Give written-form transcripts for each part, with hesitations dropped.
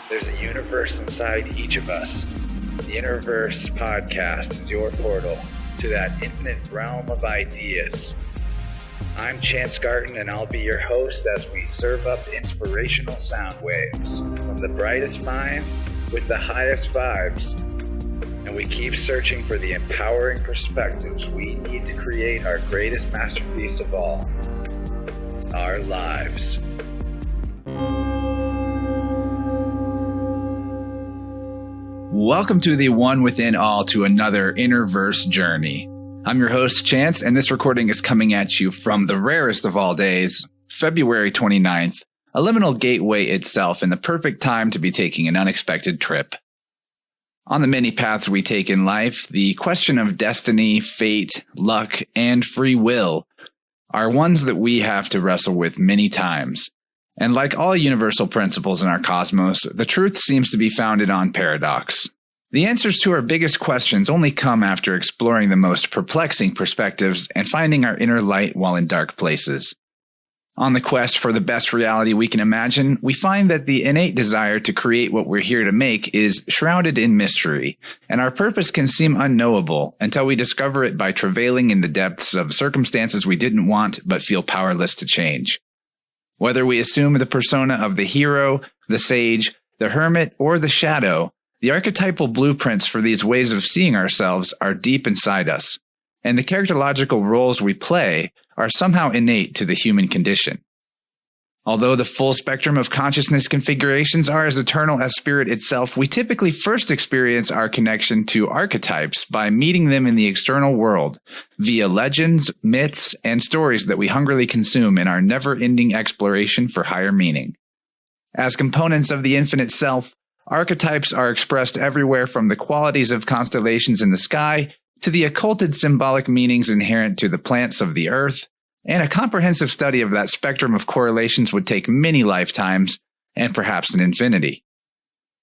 There's a universe inside each of us. The InnerVerse podcast is your portal to that infinite realm of ideas. I'm Chance Garten, and I'll be your host as we serve up inspirational sound waves from the brightest minds with the highest vibes. And we keep searching for the empowering perspectives we need to create our greatest masterpiece of all, our lives. Welcome to the One Within All to another InnerVerse journey. I'm your host, Chance, and this recording is coming at you from the rarest of all days, February 29th, a liminal gateway itself and the perfect time to be taking an unexpected trip. On the many paths we take in life, the question of destiny, fate, luck, and free will are ones that we have to wrestle with many times. And like all universal principles in our cosmos, the truth seems to be founded on paradox. The answers to our biggest questions only come after exploring the most perplexing perspectives and finding our inner light while in dark places. On the quest for the best reality we can imagine, we find that the innate desire to create what we're here to make is shrouded in mystery, and our purpose can seem unknowable until we discover it by travailing in the depths of circumstances we didn't want but feel powerless to change. Whether we assume the persona of the hero, the sage, the hermit, or the shadow, the archetypal blueprints for these ways of seeing ourselves are deep inside us, and the characterological roles we play are somehow innate to the human condition. Although the full spectrum of consciousness configurations are as eternal as spirit itself, we typically first experience our connection to archetypes by meeting them in the external world, via legends, myths, and stories that we hungrily consume in our never-ending exploration for higher meaning. As components of the infinite self, archetypes are expressed everywhere from the qualities of constellations in the sky to the occulted symbolic meanings inherent to the plants of the earth, and a comprehensive study of that spectrum of correlations would take many lifetimes and perhaps an infinity.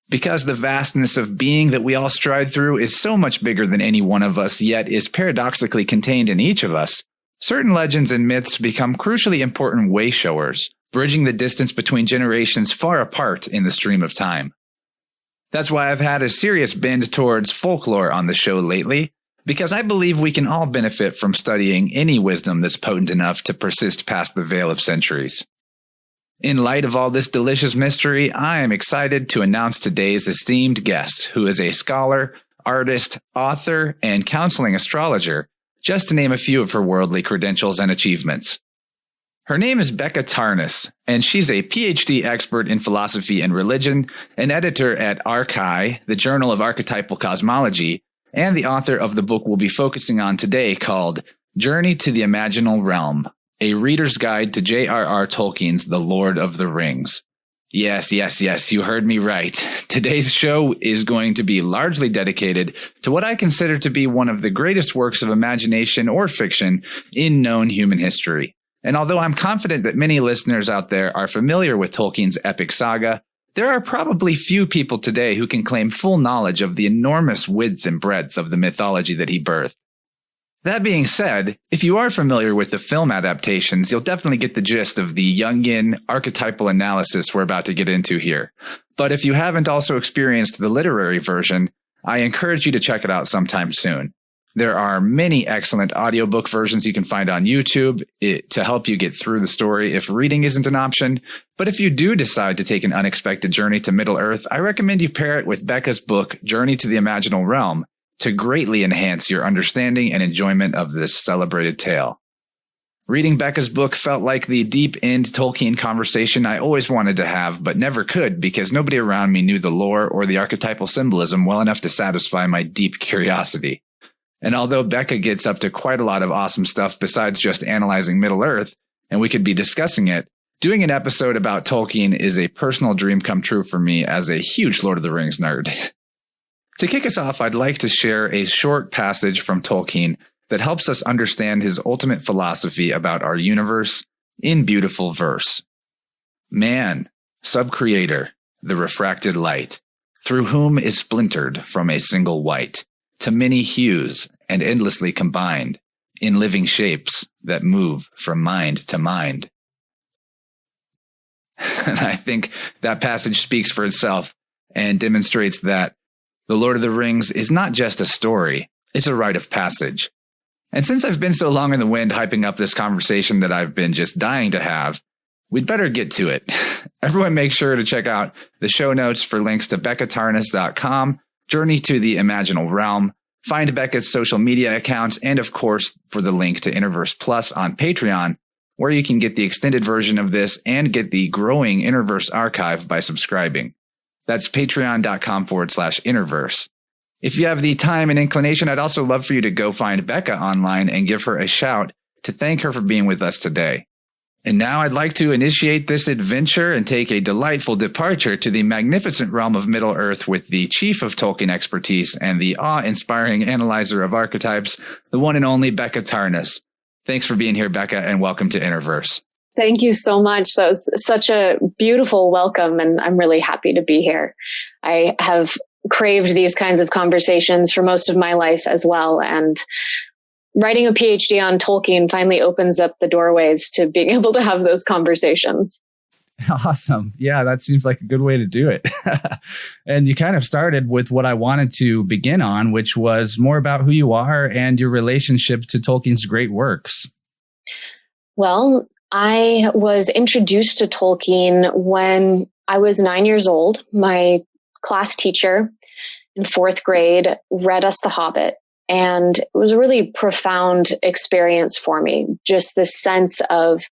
Because the vastness of being that we all stride through is so much bigger than any one of us, yet is paradoxically contained in each of us, certain legends and myths become crucially important way-showers, bridging the distance between generations far apart in the stream of time. That's why I've had a serious bend towards folklore on the show lately, because I believe we can all benefit from studying any wisdom that's potent enough to persist past the veil of centuries. In light of all this delicious mystery, I am excited to announce today's esteemed guest, who is a scholar, artist, author, and counseling astrologer, just to name a few of her worldly credentials and achievements. Her name is Becca Tarnas, and she's a PhD expert in philosophy and religion, an editor at Archetypes, the Journal of Archetypal Cosmology, and the author of the book we'll be focusing on today called Journey to the Imaginal Realm, a reader's guide to J.R.R. Tolkien's The Lord of the Rings. Yes, you heard me right. Today's show is going to be largely dedicated to what I consider to be one of the greatest works of imagination or fiction in known human history. And although I'm confident that many listeners out there are familiar with Tolkien's epic saga, there are probably few people today who can claim full knowledge of the enormous width and breadth of the mythology that he birthed. That being said, if you are familiar with the film adaptations, you'll definitely get the gist of the Jungian archetypal analysis we're about to get into here. But if you haven't also experienced the literary version, I encourage you to check it out sometime soon. There are many excellent audiobook versions you can find on YouTube to help you get through the story if reading isn't an option. But if you do decide to take an unexpected journey to Middle-earth, I recommend you pair it with Becca's book, Journey to the Imaginal Realm, to greatly enhance your understanding and enjoyment of this celebrated tale. Reading Becca's book felt like the deep-end Tolkien conversation I always wanted to have, but never could because nobody around me knew the lore or the archetypal symbolism well enough to satisfy my deep curiosity. And although Becca gets up to quite a lot of awesome stuff besides just analyzing Middle-earth, and we could be discussing it, doing an episode about Tolkien is a personal dream come true for me as a huge Lord of the Rings nerd. To kick us off, I'd like to share a short passage from Tolkien that helps us understand his ultimate philosophy about our universe in beautiful verse. Man, sub-creator, the refracted light, through whom is splintered from a single white, to many hues and endlessly combined, in living shapes that move from mind to mind. And I think that passage speaks for itself. and demonstrates that The Lord of the Rings is not just a story, it's a rite of passage. And since I've been so long in the wind hyping up this conversation that I've been just dying to have, we'd better get to it. Everyone make sure to check out the show notes for links to beccatarnas.com, Journey to the Imaginal Realm, find Becca's social media accounts, and of course, for the link to InnerVerse Plus on Patreon, where you can get the extended version of this and get the growing InnerVerse archive by subscribing. That's patreon.com/InnerVerse. If you have the time and inclination, I'd also love for you to go find Becca online and give her a shout to thank her for being with us today. And now I'd like to initiate this adventure and take a delightful departure to the magnificent realm of Middle-earth with the chief of Tolkien expertise and the awe-inspiring analyzer of archetypes, the one and only Becca Tarnas. Thanks for being here, Becca, and welcome to InnerVerse. Thank you so much. That was such a beautiful welcome, and I'm really happy to be here. I have craved these kinds of conversations for most of my life as well, and writing a PhD on Tolkien finally opens up the doorways to being able to have those conversations. Awesome. Yeah, that seems like a good way to do it. And you kind of started with what I wanted to begin on, which was more about who you are and your relationship to Tolkien's great works. Well, I was introduced to Tolkien when I was 9 years old. My class teacher in fourth grade read us The Hobbit. And it was a really profound experience for me. Just this sense of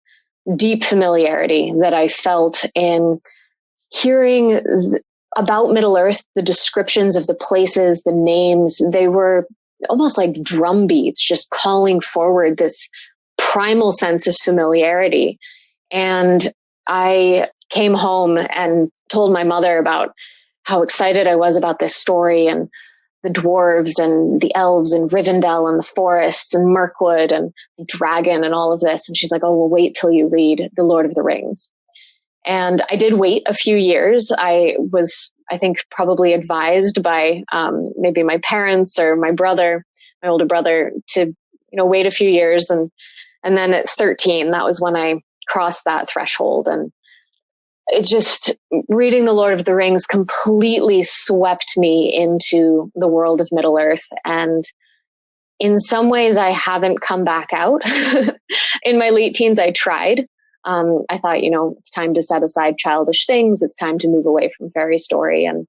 deep familiarity that I felt in hearing about Middle-earth, the descriptions of the places, the names. They were almost like drum beats, just calling forward this primal sense of familiarity. And I came home and told my mother about how excited I was about this story and the dwarves and the elves and Rivendell and the forests and Mirkwood and the dragon and all of this. And she's like, oh, well, wait till you read The Lord of the Rings. And I did wait a few years. I was, I think, probably advised by maybe my parents or my brother, my older brother, to, wait a few years. And then at 13, that was when I crossed that threshold. And it just, reading The Lord of the Rings completely swept me into the world of Middle-earth. And in some ways, I haven't come back out. In my late teens, I tried. I thought, it's time to set aside childish things. It's time to move away from fairy story. And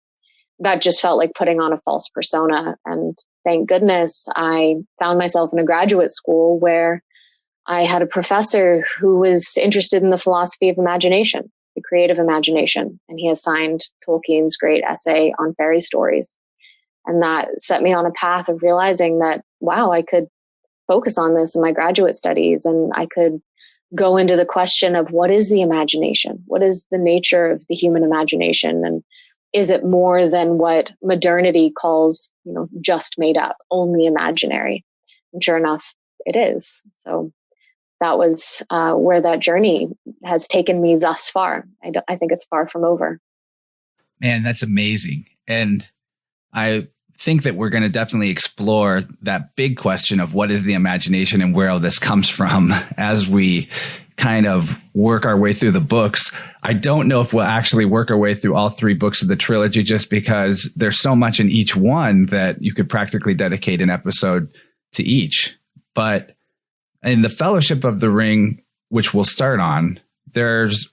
that just felt like putting on a false persona. And thank goodness I found myself in a graduate school where I had a professor who was interested in the philosophy of imagination, the creative imagination. And he assigned Tolkien's great essay on fairy stories. And that set me on a path of realizing that, wow, I could focus on this in my graduate studies. And I could go into the question of what is the imagination? What is the nature of the human imagination? And is it more than what modernity calls, just made up, only imaginary? And sure enough, it is. So that was where that journey has taken me thus far. I think it's far from over. Man, that's amazing. And I think that we're going to definitely explore that big question of what is the imagination and where all this comes from as we kind of work our way through the books. I don't know if we'll actually work our way through all three books of the trilogy, just because there's so much in each one that you could practically dedicate an episode to each. But in the Fellowship of the Ring, which we'll start on, there's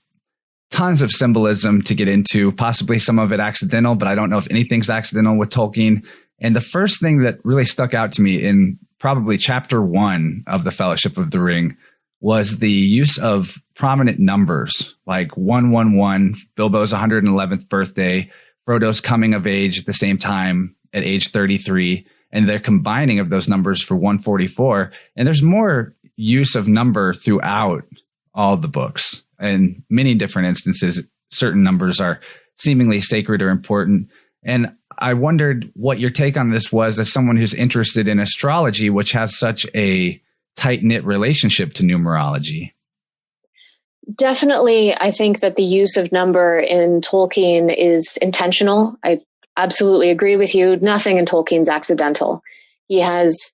tons of symbolism to get into, possibly some of it accidental, but I don't know if anything's accidental with Tolkien. And the first thing that really stuck out to me in probably chapter 1 of the Fellowship of the Ring was the use of prominent numbers, like 111, Bilbo's 111th birthday, Frodo's coming of age at the same time at age 33, and the combining of those numbers for 144. And there's more use of number throughout all the books. In many different instances, certain numbers are seemingly sacred or important. And I wondered what your take on this was as someone who's interested in astrology, which has such a tight-knit relationship to numerology. Definitely, I think that the use of number in Tolkien is intentional. I absolutely agree with you. Nothing in Tolkien's accidental. He has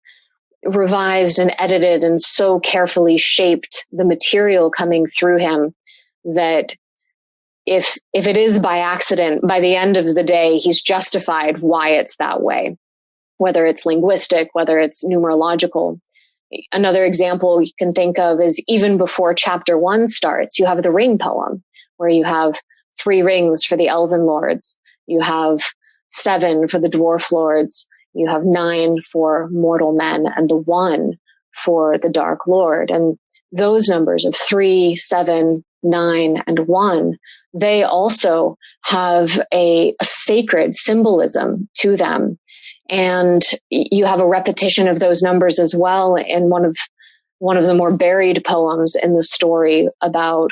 revised and edited and so carefully shaped the material coming through him that if it is by accident, by the end of the day, he's justified why it's that way, whether it's linguistic, whether it's numerological. Another example you can think of is even before chapter 1 starts, you have the ring poem, where you have 3 rings for the elven lords. You have 7 for the dwarf lords. You have 9 for mortal men, and the 1 for the dark lord. And those numbers of 3, 7, 9, and 1, they also have a sacred symbolism to them. And you have a repetition of those numbers as well in one of the more buried poems in the story about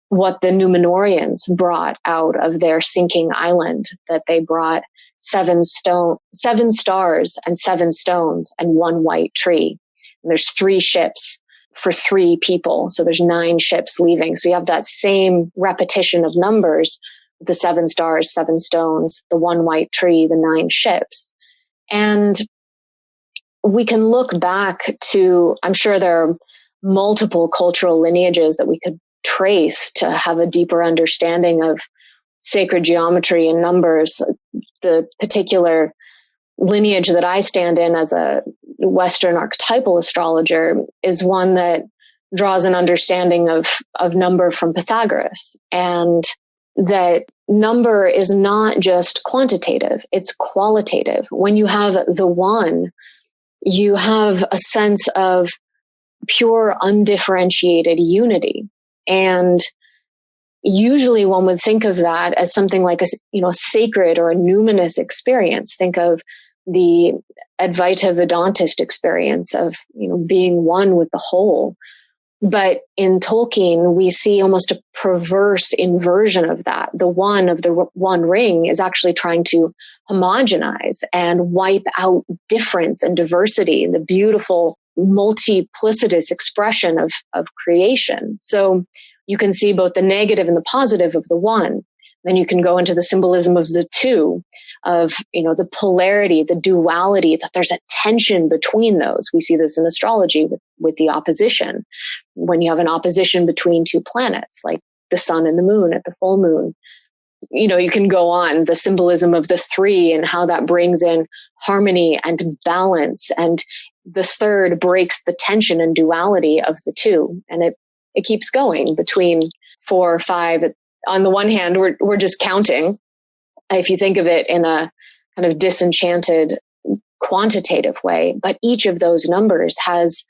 what the Numenorians brought out of their sinking island, that they brought 7 stars and 7 stones and 1 white tree. And there's 3 ships for 3 people. So there's 9 ships leaving. So you have that same repetition of numbers, the 7 stars, 7 stones, the 1 white tree, the 9 ships. And we can look back to, I'm sure there are multiple cultural lineages that we could trace to have a deeper understanding of sacred geometry and numbers. The particular lineage that I stand in as a Western archetypal astrologer is one that draws an understanding of number from Pythagoras, and that number is not just quantitative, it's qualitative. When you have the 1, you have a sense of pure, undifferentiated unity. And usually one would think of that as something like a sacred or a numinous experience. Think of the Advaita Vedantist experience of, being one with the whole. But in Tolkien, we see almost a perverse inversion of that. The 1 of the 1 ring is actually trying to homogenize and wipe out difference and diversity, the beautiful multiplicitous expression of creation. So you can see both the negative and the positive of the 1. Then you can go into the symbolism of the 2, of, the polarity, the duality, that there's a tension between those. We see this in astrology with the opposition. When you have an opposition between 2 planets, like the sun and the moon at the full moon, you can go on the symbolism of the 3 and how that brings in harmony and balance. And the 3rd breaks the tension and duality of the 2. And it keeps going between 4, 5. On the one hand, we're just counting. If you think of it in a kind of disenchanted, quantitative way, but each of those numbers has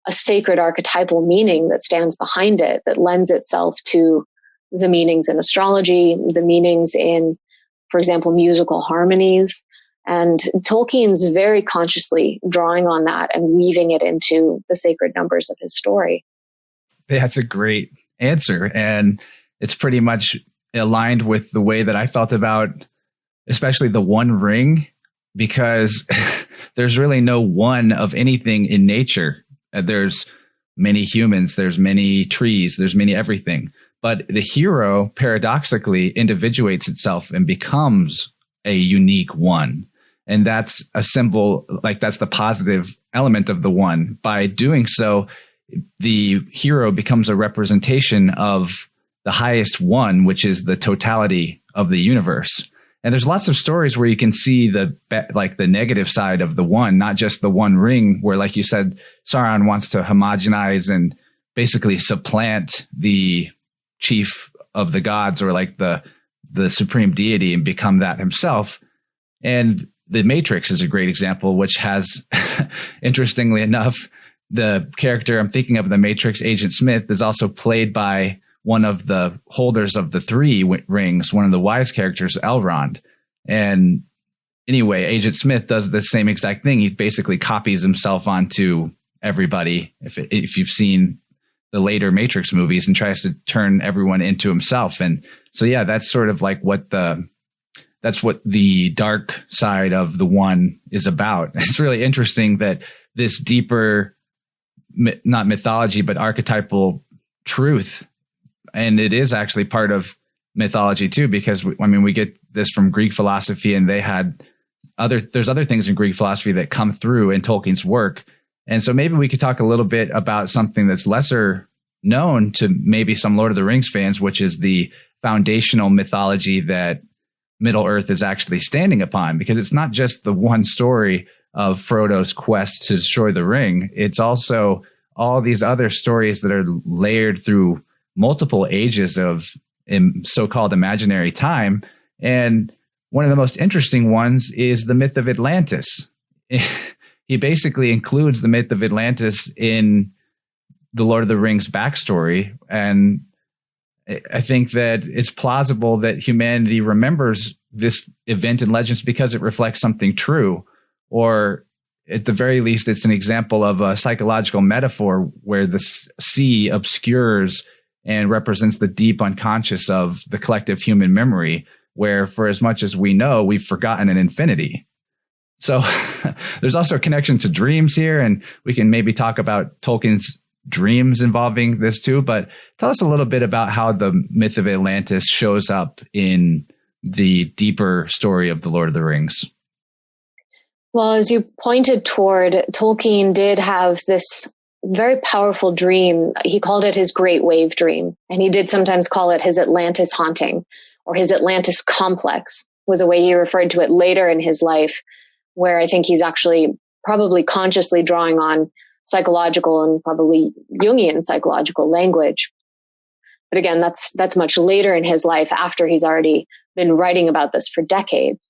a sacred archetypal meaning that stands behind it, that lends itself to the meanings in astrology, the meanings in, for example, musical harmonies. And Tolkien's very consciously drawing on that and weaving it into the sacred numbers of his story. That's a great answer. And it's pretty much aligned with the way that I felt about especially the 1 ring, because there's really no 1 of anything in nature. There's many humans, there's many trees, there's many everything. But the hero paradoxically individuates itself and becomes a unique 1. And that's a symbol, like that's the positive element of the 1. By doing so, the hero becomes a representation of the highest 1, which is the totality of the universe. And there's lots of stories where you can see the negative side of the 1, not just the 1 ring, where, like you said, Sauron wants to homogenize and basically supplant the chief of the gods, or like the supreme deity, and become that himself. And the Matrix is a great example, which has, interestingly enough, the character I'm thinking of in the Matrix, Agent Smith, is also played by one of the holders of the 3 rings, one of the wise characters, Elrond. And anyway, Agent Smith does the same exact thing. He basically copies himself onto everybody, if you've seen the later Matrix movies, and tries to turn everyone into himself. And so, yeah, that's sort of like that's what the dark side of the 1 is about. It's really interesting that this deeper, not mythology, but archetypal truth, and it is actually part of mythology too, because we get this from Greek philosophy, and there's other things in Greek philosophy that come through in Tolkien's work. And so maybe we could talk a little bit about something that's lesser known to maybe some Lord of the Rings fans, which is the foundational mythology that Middle Earth is actually standing upon, because it's not just the one story of Frodo's quest to destroy the ring. It's also all these other stories that are layered through multiple ages of so-called imaginary time. And one of the most interesting ones is the myth of Atlantis. He basically includes the myth of Atlantis in the Lord of the Rings backstory. And I think that it's plausible that humanity remembers this event in legends because it reflects something true, or at the very least, it's an example of a psychological metaphor where the sea obscures and represents the deep unconscious of the collective human memory, where for as much as we know, we've forgotten an infinity. So there's also a connection to dreams here, and we can maybe talk about Tolkien's dreams involving this too. But tell us a little bit about how the myth of Atlantis shows up in the deeper story of the Lord of the Rings. Well, as you pointed toward, Tolkien did have this very powerful dream. He called it his Great Wave Dream, and he did sometimes call it his Atlantis haunting, or his Atlantis complex was a way he referred to it later in his life, where I think he's actually probably consciously drawing on psychological and probably Jungian psychological language. But again, that's much later in his life, after he's already been writing about this for decades.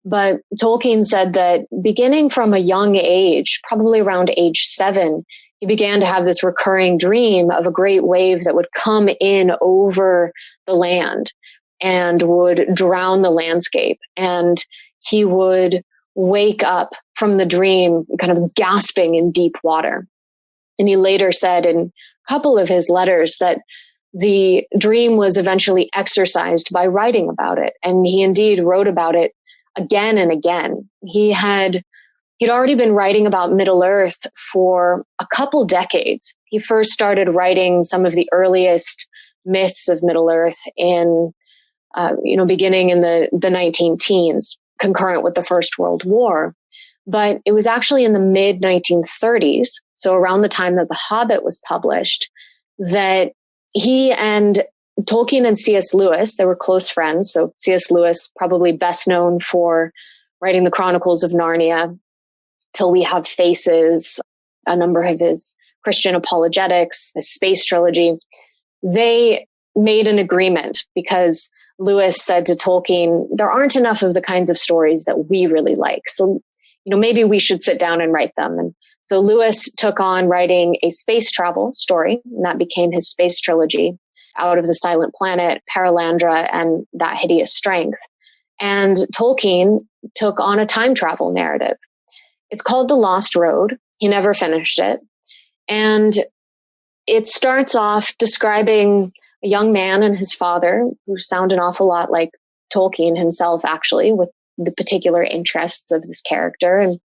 But Tolkien said that beginning from a young age, probably around age 7, he began to have this recurring dream of a great wave that would come in over the land and would drown the landscape. And he would wake up from the dream kind of gasping in deep water. And he later said in a couple of his letters that the dream was eventually exorcised by writing about it. And he indeed wrote about it again and again. He'd already been writing about Middle Earth for a couple decades. He first started writing some of the earliest myths of Middle Earth in, beginning in the 19-teens, concurrent with the First World War. But it was actually in the mid-1930s, so around the time that The Hobbit was published, that he and Tolkien and C.S. Lewis, they were close friends. So C.S. Lewis, probably best known for writing the Chronicles of Narnia, Till We Have Faces, a number of his Christian apologetics, his space trilogy. They made an agreement because Lewis said to Tolkien, there aren't enough of the kinds of stories that we really like. So, maybe we should sit down and write them. And so Lewis took on writing a space travel story, and that became his space trilogy, Out of the Silent Planet, Paralandra, and That Hideous Strength. And Tolkien took on a time travel narrative. It's called The Lost Road. He never finished it. And it starts off describing a young man and his father, who sound an awful lot like Tolkien himself, actually, with the particular interests of this character and,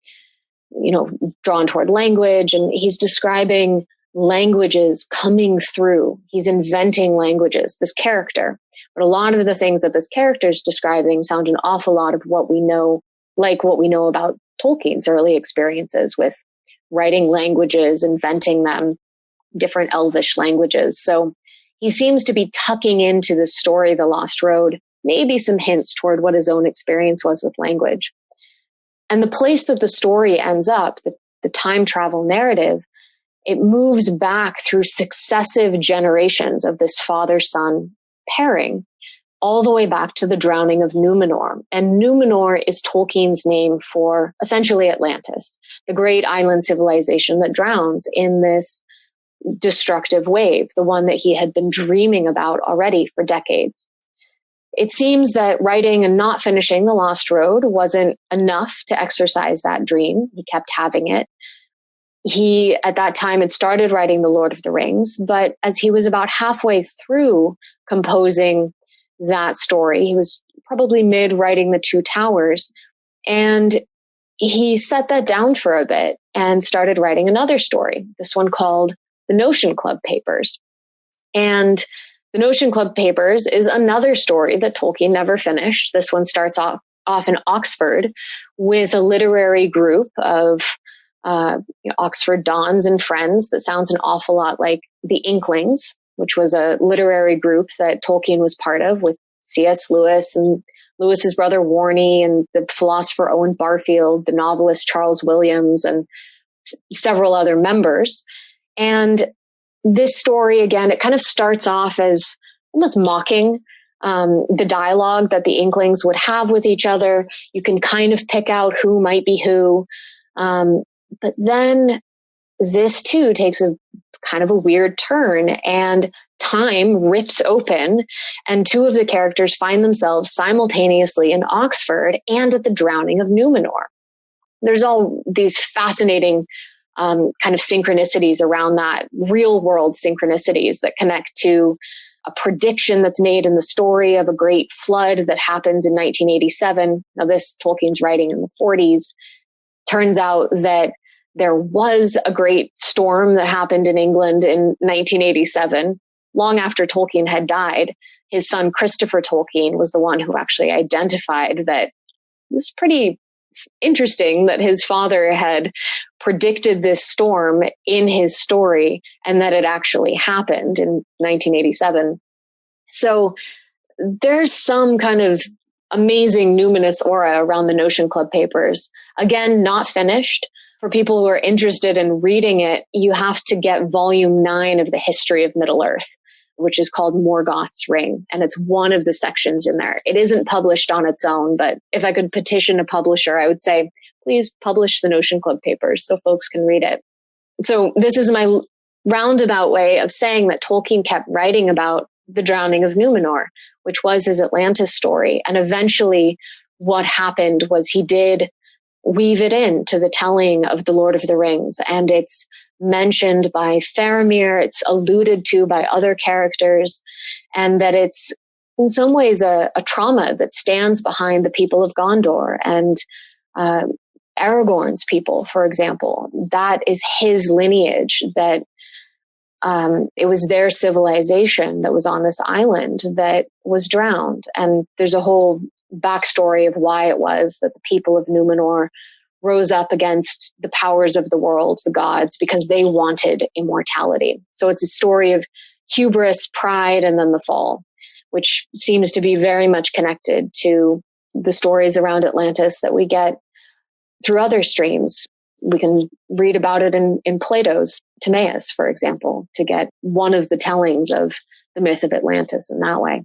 drawn toward language. And he's describing languages coming through. He's inventing languages, this character. But a lot of the things that this character is describing sound an awful lot of what we know about Tolkien's early experiences with writing languages, inventing them, different Elvish languages. So he seems to be tucking into this story, The Lost Road, maybe some hints toward what his own experience was with language. And the place that the story ends up, the time travel narrative, it moves back through successive generations of this father-son pairing, all the way back to the drowning of Numenor. And Numenor is Tolkien's name for essentially Atlantis, the great island civilization that drowns in this destructive wave, the one that he had been dreaming about already for decades. It seems that writing and not finishing The Lost Road wasn't enough to exercise that dream. He kept having it. He, at that time, had started writing The Lord of the Rings, but as he was about halfway through composing that story, he was probably mid-writing The Two Towers, and he set that down for a bit and started writing another story, this one called The Notion Club Papers. And The Notion Club Papers is another story that Tolkien never finished. This one starts off in Oxford with a literary group of Oxford dons and friends that sounds an awful lot like the Inklings which was a literary group that Tolkien was part of with C.S. Lewis and Lewis's brother Warney and the philosopher Owen Barfield, the novelist Charles Williams, and several other members. And this story, again, it kind of starts off as almost mocking the dialogue that the Inklings would have with each other. You can kind of pick out who might be who. But then this too takes a kind of a weird turn, and time rips open, and two of the characters find themselves simultaneously in Oxford and at the drowning of Numenor. There's all these fascinating kind of synchronicities around that, real world synchronicities that connect to a prediction that's made in the story of a great flood that happens in 1987. Now, this Tolkien's writing in the 40s. Turns out that there was a great storm that happened in England in 1987, long after Tolkien had died. His son, Christopher Tolkien, was the one who actually identified that it was pretty interesting that his father had predicted this storm in his story and that it actually happened in 1987. So there's some kind of amazing numinous aura around the Notion Club papers. Again, not finished. For people who are interested in reading it, you have to get volume 9 of the History of Middle-earth, which is called Morgoth's Ring. And it's one of the sections in there. It isn't published on its own, but if I could petition a publisher, I would say, please publish the Notion Club papers so folks can read it. So this is my roundabout way of saying that Tolkien kept writing about the drowning of Numenor, which was his Atlantis story. And eventually what happened was he did weave it into the telling of the Lord of the Rings. And it's mentioned by Faramir, it's alluded to by other characters, and that it's in some ways a trauma that stands behind the people of Gondor and Aragorn's people, for example. That is his lineage, that it was their civilization that was on this island that was drowned. And there's a whole backstory of why it was that the people of Numenor rose up against the powers of the world, the gods, because they wanted immortality. So it's a story of hubris, pride, and then the fall, which seems to be very much connected to the stories around Atlantis that we get through other streams. We can read about it in Plato's Timaeus, for example, to get one of the tellings of the myth of Atlantis in that way.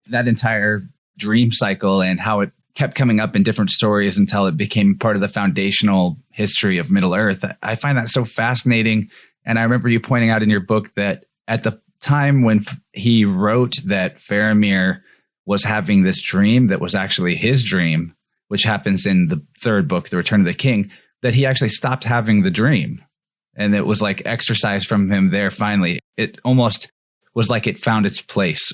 That entire dream cycle and how it kept coming up in different stories until it became part of the foundational history of Middle-earth. I find that so fascinating. And I remember you pointing out in your book that at the time when he wrote that Faramir was having this dream that was actually his dream, which happens in the third book, The Return of the King, that he actually stopped having the dream. And it was like exorcised from him there finally. It almost was like it found its place.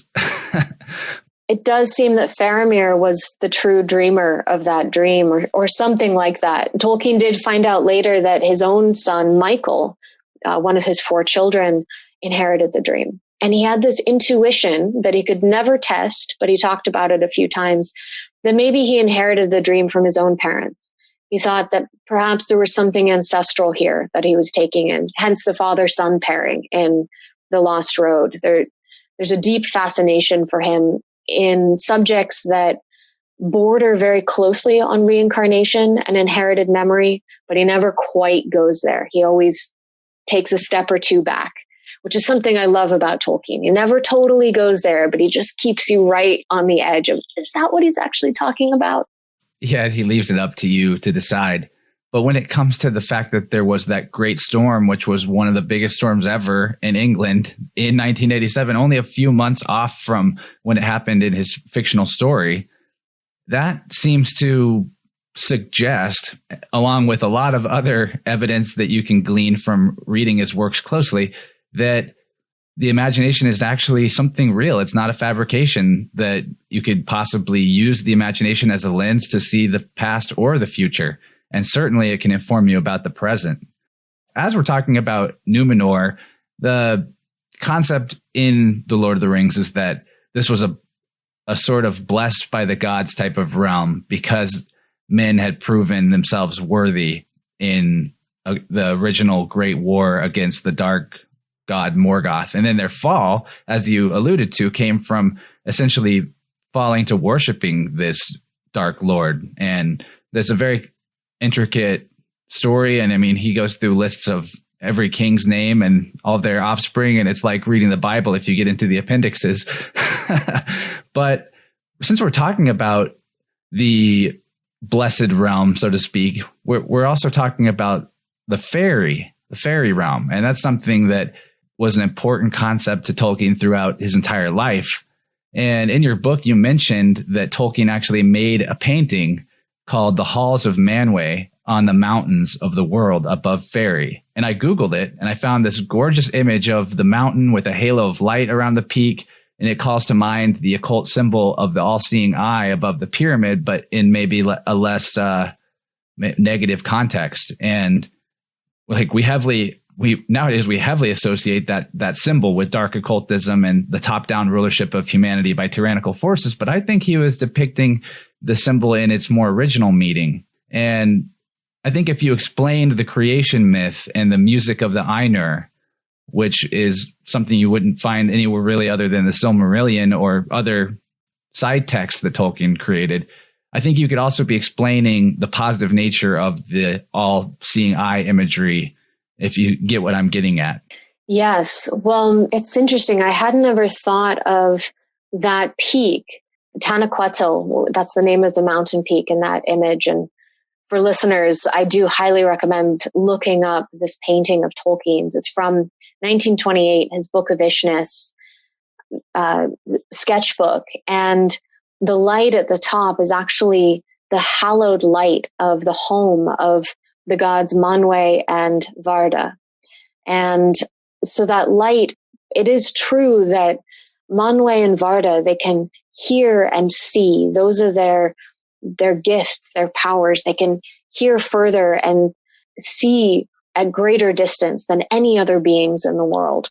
It does seem that Faramir was the true dreamer of that dream or something like that. Tolkien did find out later that his own son, Michael, one of his 4 children, inherited the dream. And he had this intuition that he could never test, but he talked about it a few times, that maybe he inherited the dream from his own parents. He thought that perhaps there was something ancestral here that he was taking in, hence the father-son pairing in The Lost Road. There's a deep fascination for him in subjects that border very closely on reincarnation and inherited memory, but he never quite goes there. He always takes a step or two back, which is something I love about Tolkien. He never totally goes there, but he just keeps you right on the edge of, is that what he's actually talking about? Yeah, he leaves it up to you to decide. But when it comes to the fact that there was that great storm, which was one of the biggest storms ever in England in 1987, only a few months off from when it happened in his fictional story, that seems to suggest, along with a lot of other evidence that you can glean from reading his works closely, that the imagination is actually something real. It's not a fabrication, that you could possibly use the imagination as a lens to see the past or the future. And certainly it can inform you about the present. As we're talking about Numenor, the concept in The Lord of the Rings is that this was a sort of blessed by the gods type of realm because men had proven themselves worthy in the original Great War against the Dark god Morgoth. And then their fall, as you alluded to, came from essentially falling to worshiping this dark lord. And there's a very intricate story. And I mean, he goes through lists of every king's name and all their offspring. And it's like reading the Bible if you get into the appendixes. But since we're talking about the blessed realm, so to speak, we're also talking about the fairy realm. And that's something that was an important concept to Tolkien throughout his entire life. And in your book, you mentioned that Tolkien actually made a painting called The Halls of Manwë on the mountains of the world above Fairy. And I Googled it and I found this gorgeous image of the mountain with a halo of light around the peak. And it calls to mind the occult symbol of the all-seeing eye above the pyramid, but in maybe a less negative context. And like nowadays we heavily associate that symbol with dark occultism and the top-down rulership of humanity by tyrannical forces. But I think he was depicting the symbol in its more original meaning. And I think if you explained the creation myth and the music of the Ainur, which is something you wouldn't find anywhere really other than the Silmarillion or other side texts that Tolkien created, I think you could also be explaining the positive nature of the all-seeing eye imagery, if you get what I'm getting at. Yes. Well, it's interesting. I had never thought of that peak, Tanaquetil. That's the name of the mountain peak in that image. And for listeners, I do highly recommend looking up this painting of Tolkien's. It's from 1928, his Book of Ishness sketchbook. And the light at the top is actually the hallowed light of the home of the gods Manwë and Varda. And so that light, it is true that Manwë and Varda, they can hear and see. Those are their gifts, their powers. They can hear further and see at greater distance than any other beings in the world.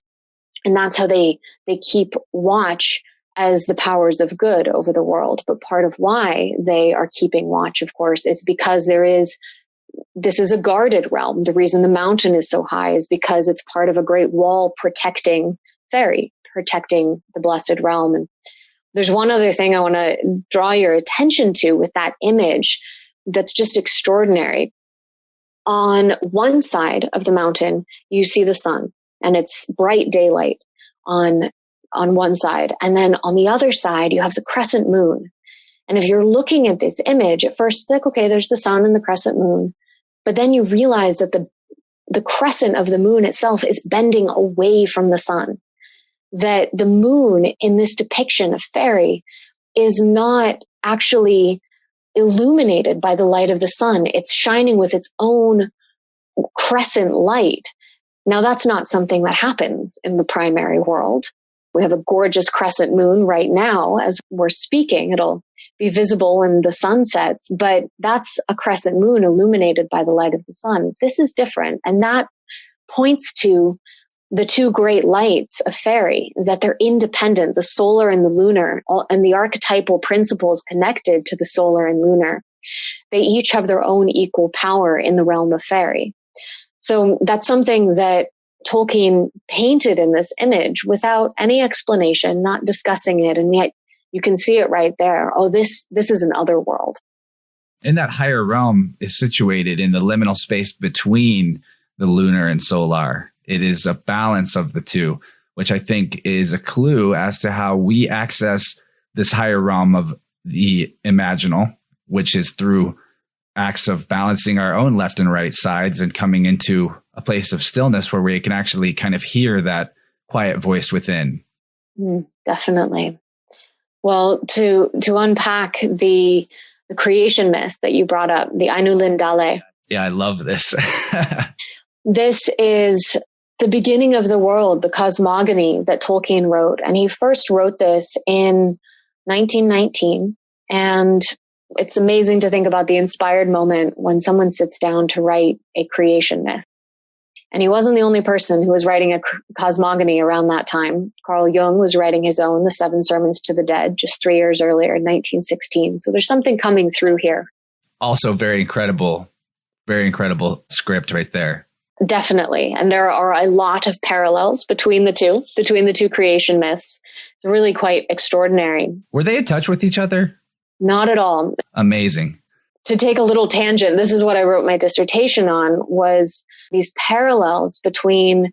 And that's how they keep watch as the powers of good over the world. But part of why they are keeping watch, of course, is because this is a guarded realm. The reason the mountain is so high is because it's part of a great wall protecting Fairy, protecting the blessed realm. And there's one other thing I want to draw your attention to with that image that's just extraordinary. On one side of the mountain, you see the sun, and it's bright daylight on one side. And then on the other side, you have the crescent moon. And if you're looking at this image, at first it's like, okay, there's the sun and the crescent moon. But then you realize that the crescent of the moon itself is bending away from the sun. That the moon in this depiction of Fairy is not actually illuminated by the light of the sun. It's shining with its own crescent light. Now, that's not something that happens in the primary world. We have a gorgeous crescent moon right now as we're speaking. It'll be visible when the sun sets, but that's a crescent moon illuminated by the light of the sun. This is different. And that points to the two great lights of Fairy, that they're independent, the solar and the lunar, and the archetypal principles connected to the solar and lunar. They each have their own equal power in the realm of Fairy. So that's something that Tolkien painted in this image without any explanation, not discussing it, and yet you can see it right there. Oh, this is an other world. And that higher realm is situated in the liminal space between the lunar and solar. It is a balance of the two, which I think is a clue as to how we access this higher realm of the imaginal, which is through acts of balancing our own left and right sides and coming into a place of stillness where we can actually kind of hear that quiet voice within. Definitely. Well, to unpack the creation myth that you brought up, the Ainulin Dale. Yeah, I love this. This is the beginning of the world, the cosmogony that Tolkien wrote. And he first wrote this in 1919. And it's amazing to think about the inspired moment when someone sits down to write a creation myth. And he wasn't the only person who was writing a cosmogony around that time. Carl Jung was writing his own, The Seven Sermons to the Dead, just 3 years earlier in 1916. So there's something coming through here. Also very incredible script right there. Definitely. And there are a lot of parallels between the two creation myths. It's really quite extraordinary. Were they in touch with each other? Not at all. Amazing. To take a little tangent, this is what I wrote my dissertation on, was these parallels between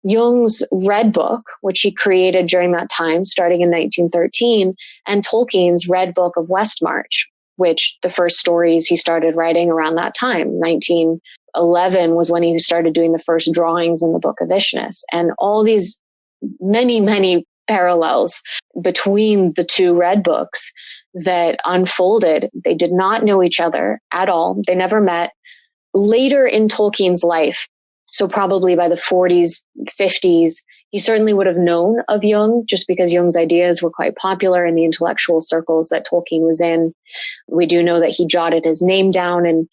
Jung's Red Book, which he created during that time, starting in 1913, and Tolkien's Red Book of Westmarch, which the first stories he started writing around that time. 1911 was when he started doing the first drawings in the Book of Ishness. And all these many, many parallels between the two Red Books that unfolded. They did not know each other at all. They never met. Later in Tolkien's life, so probably by the 40s, 50s, he certainly would have known of Jung just because Jung's ideas were quite popular in the intellectual circles that Tolkien was in. We do know that he jotted his name down in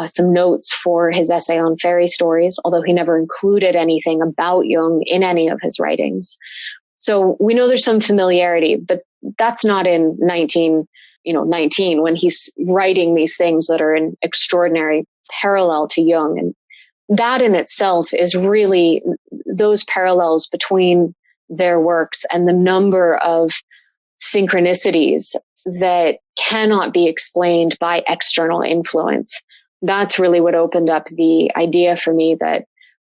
some notes for his essay on fairy stories, although he never included anything about Jung in any of his writings. So we know there's some familiarity, but that's not in 1919 when he's writing these things that are in extraordinary parallel to Jung. And that in itself is really those parallels between their works and the number of synchronicities that cannot be explained by external influence. That's really what opened up the idea for me that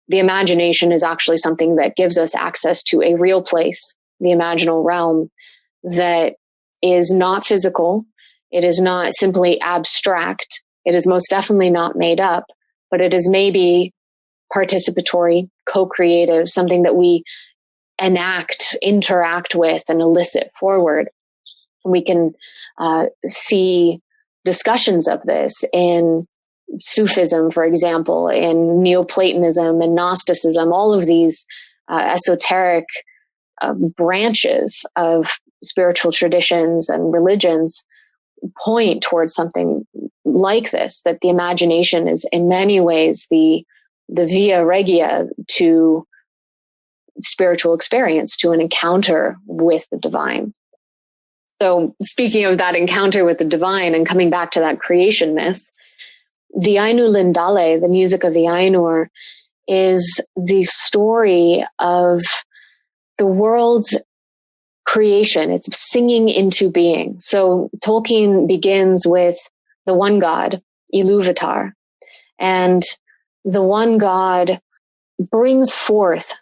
the imagination is actually something that gives us access to a real place, the imaginal realm, that is not physical. It is not simply abstract. It is most definitely not made up, but it is maybe participatory, co-creative, something that we interact with, and elicit forward. And we can see discussions of this in Sufism, for example, in Neoplatonism and Gnosticism, all of these esoteric branches of spiritual traditions and religions point towards something like this, that the imagination is in many ways the via regia to spiritual experience, to an encounter with the divine. So speaking of that encounter with the divine and coming back to that creation myth, the Ainu Lindale, the music of the Ainur, is the story of the world's creation. It's singing into being. So Tolkien begins with the one god, Iluvatar, and the one god brings forth,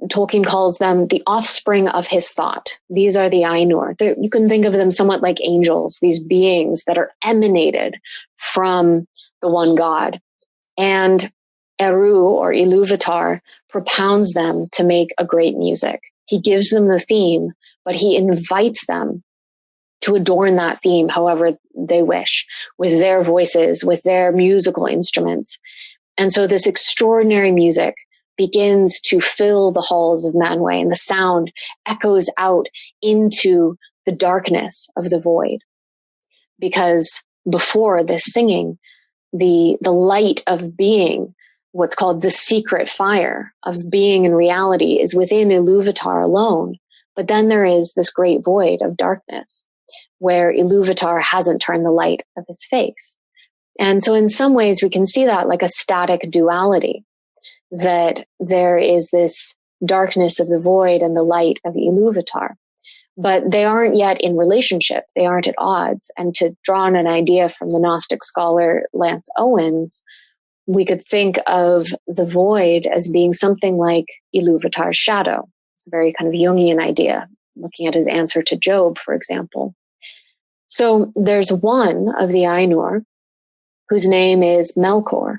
Tolkien calls them the offspring of his thought. These are the Ainur. You can think of them somewhat like angels, these beings that are emanated from the one God. And Eru, or Iluvatar, propounds them to make a great music. He gives them the theme, but he invites them to adorn that theme however they wish, with their voices, with their musical instruments. And so this extraordinary music begins to fill the halls of Manwë, and the sound echoes out into the darkness of the void. Because before this singing, the light of being, what's called the secret fire of being in reality, is within Iluvatar alone. But then there is this great void of darkness where Iluvatar hasn't turned the light of his face. And so in some ways we can see that like a static duality, that there is this darkness of the void and the light of Iluvatar. But they aren't yet in relationship. They aren't at odds. And to draw on an idea from the Gnostic scholar Lance Owens, we could think of the void as being something like Iluvatar's shadow. It's a very kind of Jungian idea, looking at his answer to Job, for example. So there's one of the Ainur whose name is Melkor,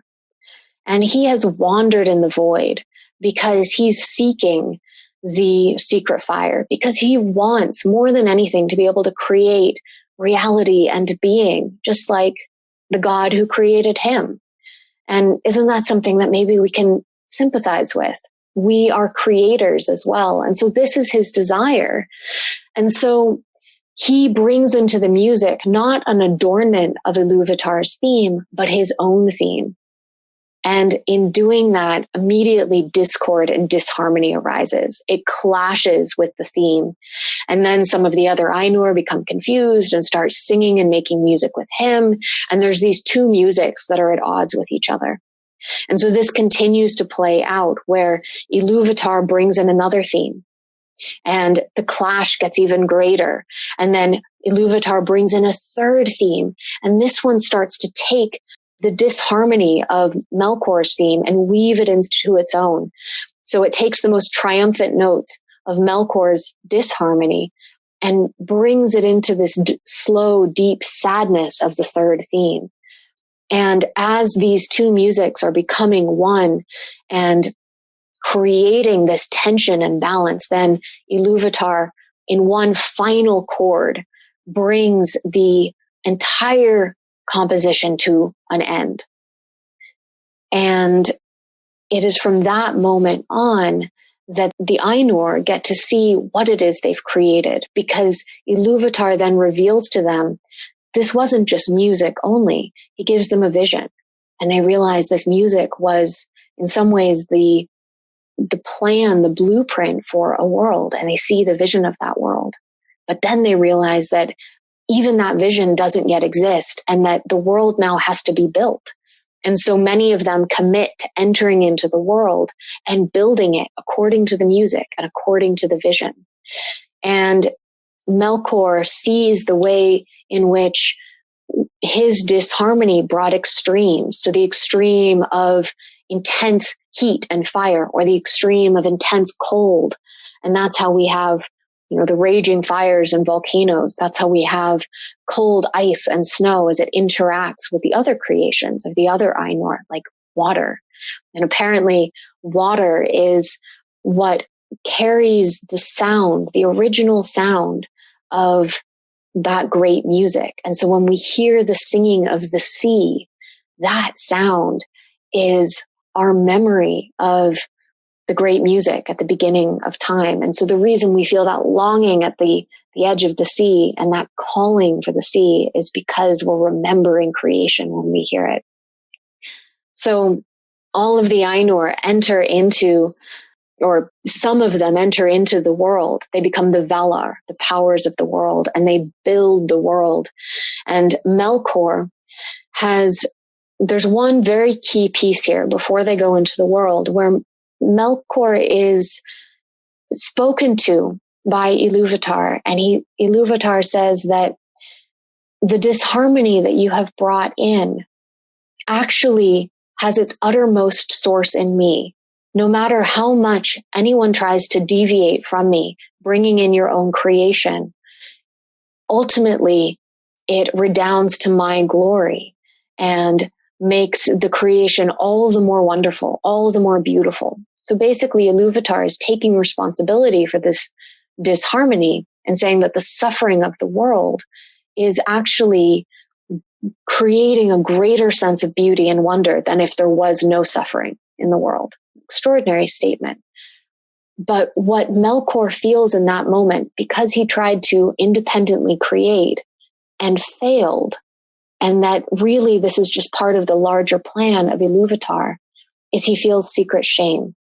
and he has wandered in the void because he's seeking the secret fire, because he wants more than anything to be able to create reality and being, just like the God who created him. And isn't that something that maybe we can sympathize with? We are creators as well. And so this is his desire. And so he brings into the music not an adornment of Iluvatar's theme, but his own theme. And in doing that, immediately discord and disharmony arises. It clashes with the theme. And then some of the other Ainur become confused and start singing and making music with him. And there's these two musics that are at odds with each other. And so this continues to play out where Iluvatar brings in another theme and the clash gets even greater. And then Iluvatar brings in a third theme. And this one starts to take the disharmony of Melkor's theme and weave it into its own. So it takes the most triumphant notes of Melkor's disharmony and brings it into this slow, deep sadness of the third theme. And as these two musics are becoming one and creating this tension and balance, then Iluvatar, in one final chord, brings the entire composition to an end. And it is from that moment on that the Ainur get to see what it is they've created, because Iluvatar then reveals to them this wasn't just music only. He gives them a vision, and they realize this music was in some ways the plan, the blueprint for a world, and they see the vision of that world. But then they realize that even that vision doesn't yet exist, and that the world now has to be built. And so many of them commit to entering into the world and building it according to the music and according to the vision. And Melkor sees the way in which his disharmony brought extremes. So the extreme of intense heat and fire, or the extreme of intense cold. And that's how we have, the raging fires and volcanoes. That's how we have cold ice and snow as it interacts with the other creations of the other Ainur, like water. And apparently water is what carries the sound, the original sound of that great music. And so when we hear the singing of the sea, that sound is our memory of the great music at the beginning of time. And so the reason we feel that longing at the edge of the sea and that calling for the sea is because we're remembering creation when we hear it. So all of the Ainur enter into, or some of them enter into the world. They become the Valar, the powers of the world, and they build the world. And Melkor there's one very key piece here before they go into the world, where Melkor is spoken to by Iluvatar, and Iluvatar says that the disharmony that you have brought in actually has its uttermost source in me. No matter how much anyone tries to deviate from me, bringing in your own creation, ultimately it redounds to my glory and makes the creation all the more wonderful, all the more beautiful. So basically, Iluvatar is taking responsibility for this disharmony and saying that the suffering of the world is actually creating a greater sense of beauty and wonder than if there was no suffering in the world. Extraordinary statement. But what Melkor feels in that moment, because he tried to independently create and failed, and that really this is just part of the larger plan of Iluvatar, is he feels secret shame.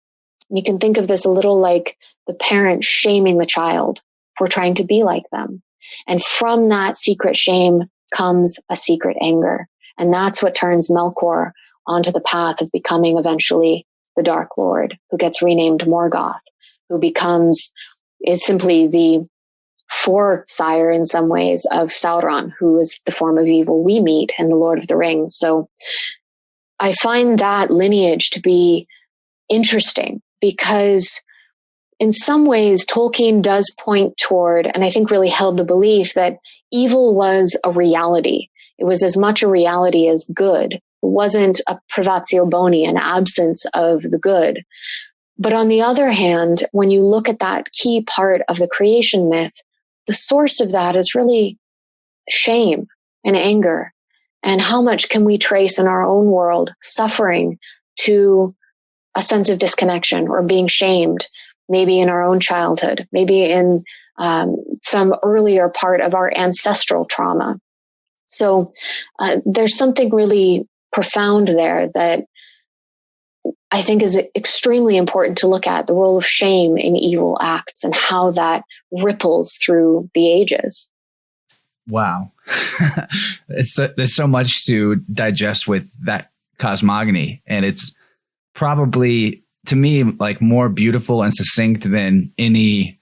You can think of this a little like the parent shaming the child for trying to be like them. And from that secret shame comes a secret anger. And that's what turns Melkor onto the path of becoming eventually the Dark Lord, who gets renamed Morgoth, who is simply the foresire in some ways of Sauron, who is the form of evil we meet in The Lord of the Rings. So I find that lineage to be interesting because in some ways Tolkien does point toward, and I think really held the belief that evil was a reality. It was as much a reality as good. It wasn't a privatio boni, an absence of the good. But on the other hand, when you look at that key part of the creation myth, the source of that is really shame and anger. And how much can we trace in our own world suffering to a sense of disconnection or being shamed, maybe in our own childhood, maybe in some earlier part of our ancestral trauma. So there's something really profound there that I think is extremely important to look at, the role of shame in evil acts and how that ripples through the ages. Wow. There's so much to digest with that cosmogony. And it's probably, to me, like more beautiful and succinct than any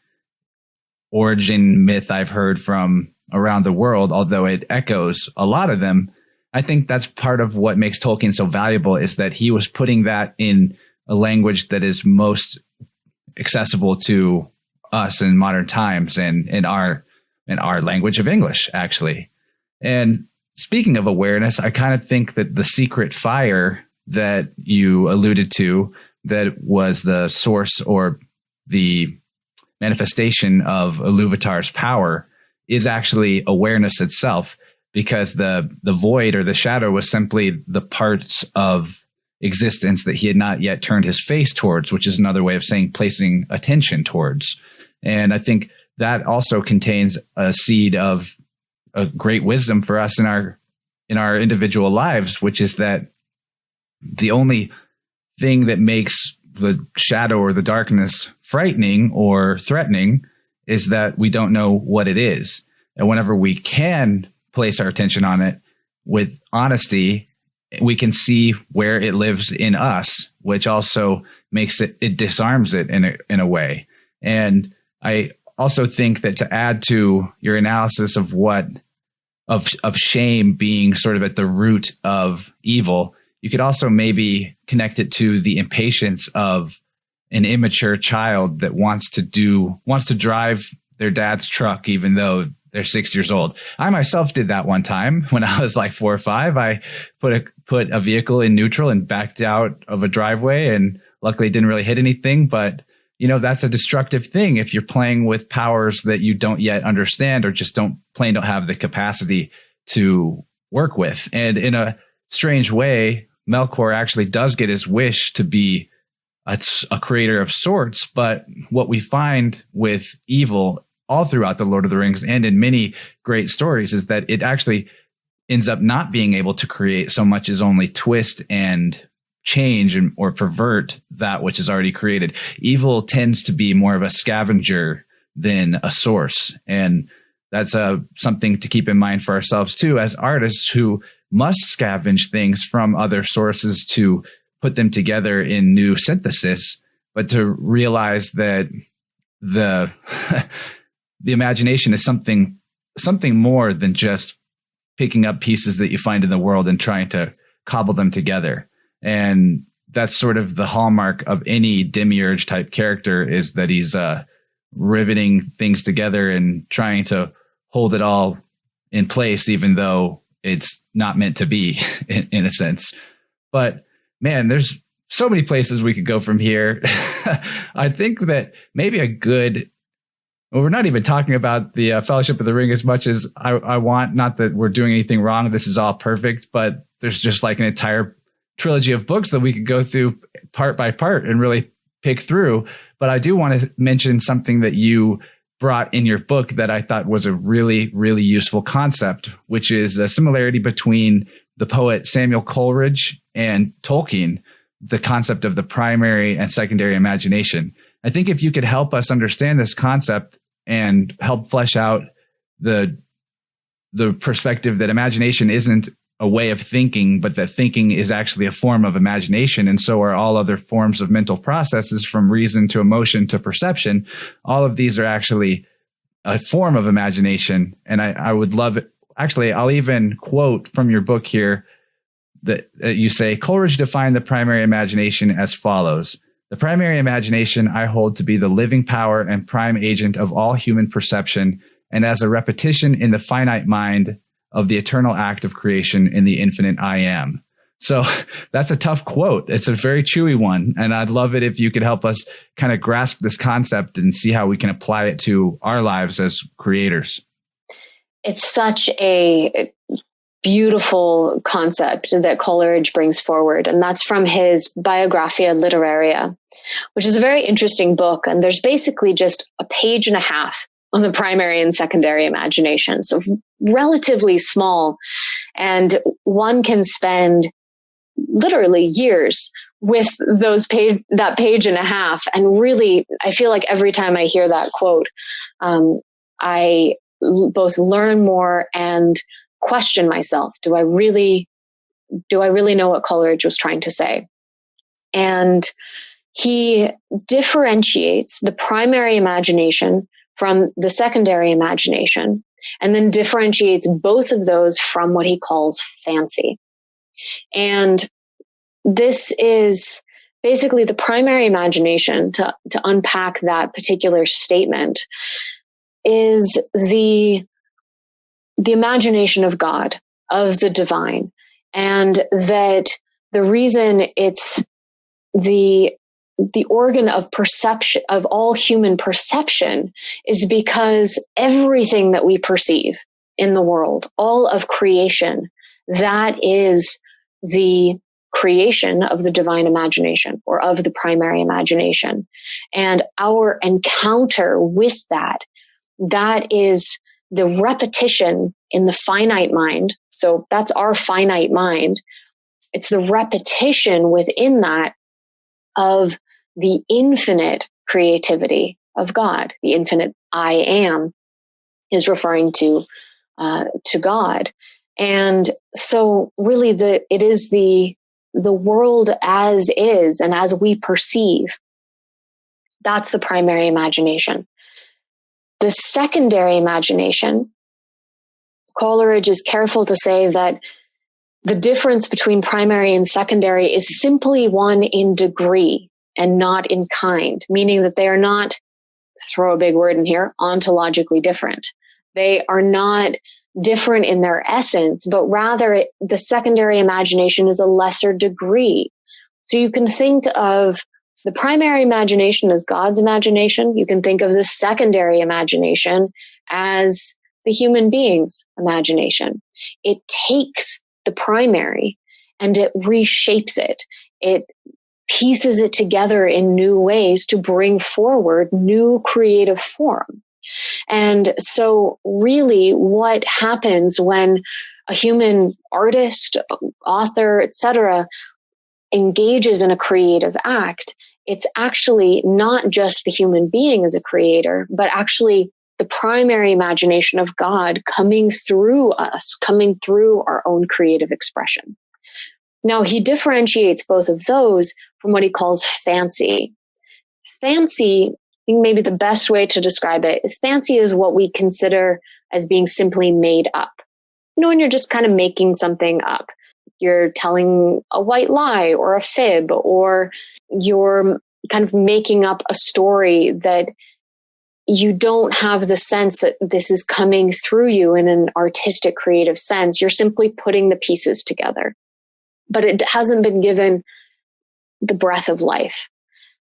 origin myth I've heard from around the world, although it echoes a lot of them. I think that's part of what makes Tolkien so valuable, is that he was putting that in a language that is most accessible to us in modern times and in our language of English, actually. And speaking of awareness, I kind of think that the secret fire that you alluded to, that was the source or the manifestation of Iluvatar's power, is actually awareness itself, because the void or the shadow was simply the parts of existence that he had not yet turned his face towards, which is another way of saying placing attention towards. And I think that also contains a seed of a great wisdom for us in our individual lives, which is that the only thing that makes the shadow or the darkness frightening or threatening is that we don't know what it is. And whenever we can place our attention on it with honesty, we can see where it lives in us, which also makes it disarms it in a way. And I also think that to add to your analysis of shame being sort of at the root of evil, you could also maybe connect it to the impatience of an immature child that wants to drive their dad's truck, even though they're 6 years old. I myself did that one time when I was like 4 or 5. I put a vehicle in neutral and backed out of a driveway, and luckily didn't really hit anything. But that's a destructive thing if you're playing with powers that you don't yet understand, or just don't have the capacity to work with. And in a strange way, Melkor actually does get his wish to be a creator of sorts. But what we find with evil all throughout the Lord of the Rings and in many great stories is that it actually ends up not being able to create so much as only twist and change or pervert that which is already created. Evil tends to be more of a scavenger than a source. And that's something to keep in mind for ourselves too, as artists who must scavenge things from other sources to put them together in new synthesis, but to realize that the imagination is something more than just picking up pieces that you find in the world and trying to cobble them together. And that's sort of the hallmark of any demiurge type character, is that he's riveting things together and trying to hold it all in place, even though it's not meant to be in a sense. But man, there's so many places we could go from here. I think that maybe we're not even talking about the Fellowship of the Ring as much as I want. Not that we're doing anything wrong. This is all perfect, but there's just like an entire trilogy of books that we could go through part by part and really pick through. But I do want to mention something that you brought in your book that I thought was a really, really useful concept, which is the similarity between the poet Samuel Coleridge and Tolkien, the concept of the primary and secondary imagination. I think if you could help us understand this concept and help flesh out the perspective that imagination isn't a way of thinking, but that thinking is actually a form of imagination, and so are all other forms of mental processes, from reason to emotion to perception. All of these are actually a form of imagination. And I would love it. Actually, I'll even quote from your book here that you say, Coleridge defined the primary imagination as follows: the primary imagination I hold to be the living power and prime agent of all human perception, and as a repetition in the finite mind of the eternal act of creation in the infinite I am. So that's a tough quote. It's a very chewy one. And I'd love it if you could help us kind of grasp this concept and see how we can apply it to our lives as creators. It's such a beautiful concept that Coleridge brings forward. And that's from his Biographia Literaria, which is a very interesting book. And there's basically just a page and a half on the primary and secondary imagination. So relatively small. And one can spend literally years with that page and a half. And really, I feel like every time I hear that quote, I both learn more and question myself. Do I really do I really know what Coleridge was trying to say? And he differentiates the primary imagination from the secondary imagination, and then differentiates both of those from what he calls fancy. And this is basically the primary imagination, to unpack that particular statement, is the imagination of God, of the divine. And that the reason it's the organ of perception, of all human perception, is because everything that we perceive in the world, all of creation, that is the creation of the divine imagination, or of the primary imagination. And our encounter with that is the repetition in the finite mind. So that's our finite mind. It's the repetition within that of the infinite creativity of God. The infinite I am is referring to God. And so really it is the world as is and as we perceive. That's the primary imagination. The secondary imagination, Coleridge is careful to say that the difference between primary and secondary is simply one in degree and not in kind, meaning that they are not, throw a big word in here, ontologically different. They are not different in their essence, but rather the secondary imagination is a lesser degree. So you can think of the primary imagination as God's imagination. You can think of the secondary imagination as the human being's imagination. It takes the primary and it reshapes it. It pieces it together in new ways to bring forward new creative form. And so really what happens when a human artist, author, etc., engages in a creative act, it's actually not just the human being as a creator, but actually the primary imagination of God coming through us, coming through our own creative expression. Now, he differentiates both of those from what he calls fancy. Fancy, I think maybe the best way to describe it is fancy is what we consider as being simply made up. You know, when you're just kind of making something up. You're telling a white lie or a fib, or you're kind of making up a story that you don't have the sense that this is coming through you in an artistic, creative sense. You're simply putting the pieces together, but it hasn't been given the breath of life.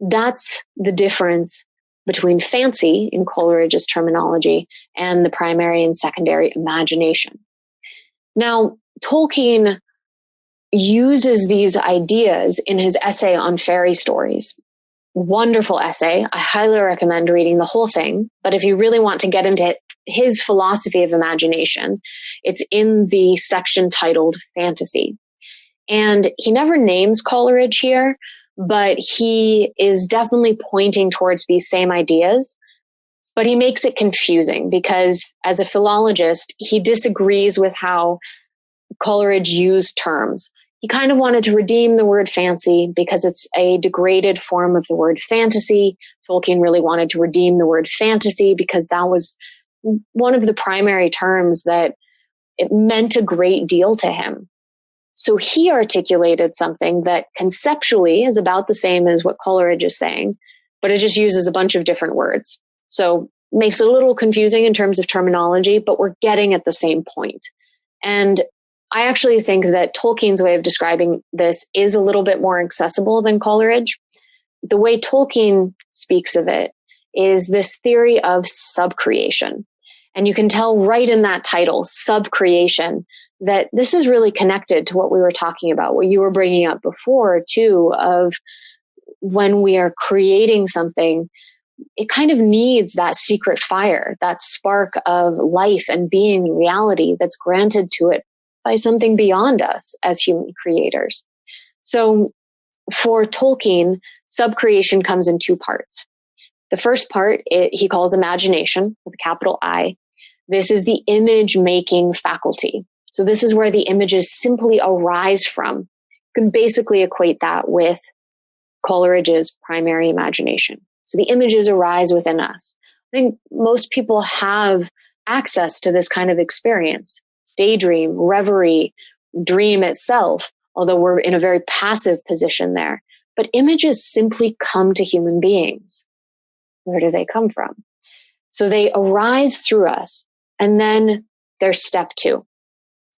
That's the difference between fancy, in Coleridge's terminology, and the primary and secondary imagination. Now, Tolkien uses these ideas in his essay on fairy stories. Wonderful essay. I highly recommend reading the whole thing. But if you really want to get into his philosophy of imagination, it's in the section titled Fantasy. And he never names Coleridge here, but he is definitely pointing towards these same ideas. But he makes it confusing because as a philologist, he disagrees with how Coleridge used terms. He kind of wanted to redeem the word fancy because it's a degraded form of the word fantasy. Tolkien really wanted to redeem the word fantasy because that was one of the primary terms that it meant a great deal to him. So he articulated something that conceptually is about the same as what Coleridge is saying, but it just uses a bunch of different words. So it makes it a little confusing in terms of terminology, but we're getting at the same point. And I actually think that Tolkien's way of describing this is a little bit more accessible than Coleridge. The way Tolkien speaks of it is this theory of subcreation. And you can tell right in that title, subcreation, that this is really connected to what we were talking about, what you were bringing up before too, of when we are creating something, it kind of needs that secret fire, that spark of life and being and reality that's granted to it by something beyond us as human creators. So for Tolkien, subcreation comes in two parts. The first part, he calls imagination with a capital I. This is the image-making faculty. So this is where the images simply arise from. You can basically equate that with Coleridge's primary imagination. So the images arise within us. I think most people have access to this kind of experience. Daydream, reverie, dream itself, although we're in a very passive position there. But images simply come to human beings. Where do they come from? So they arise through us, and then there's step two.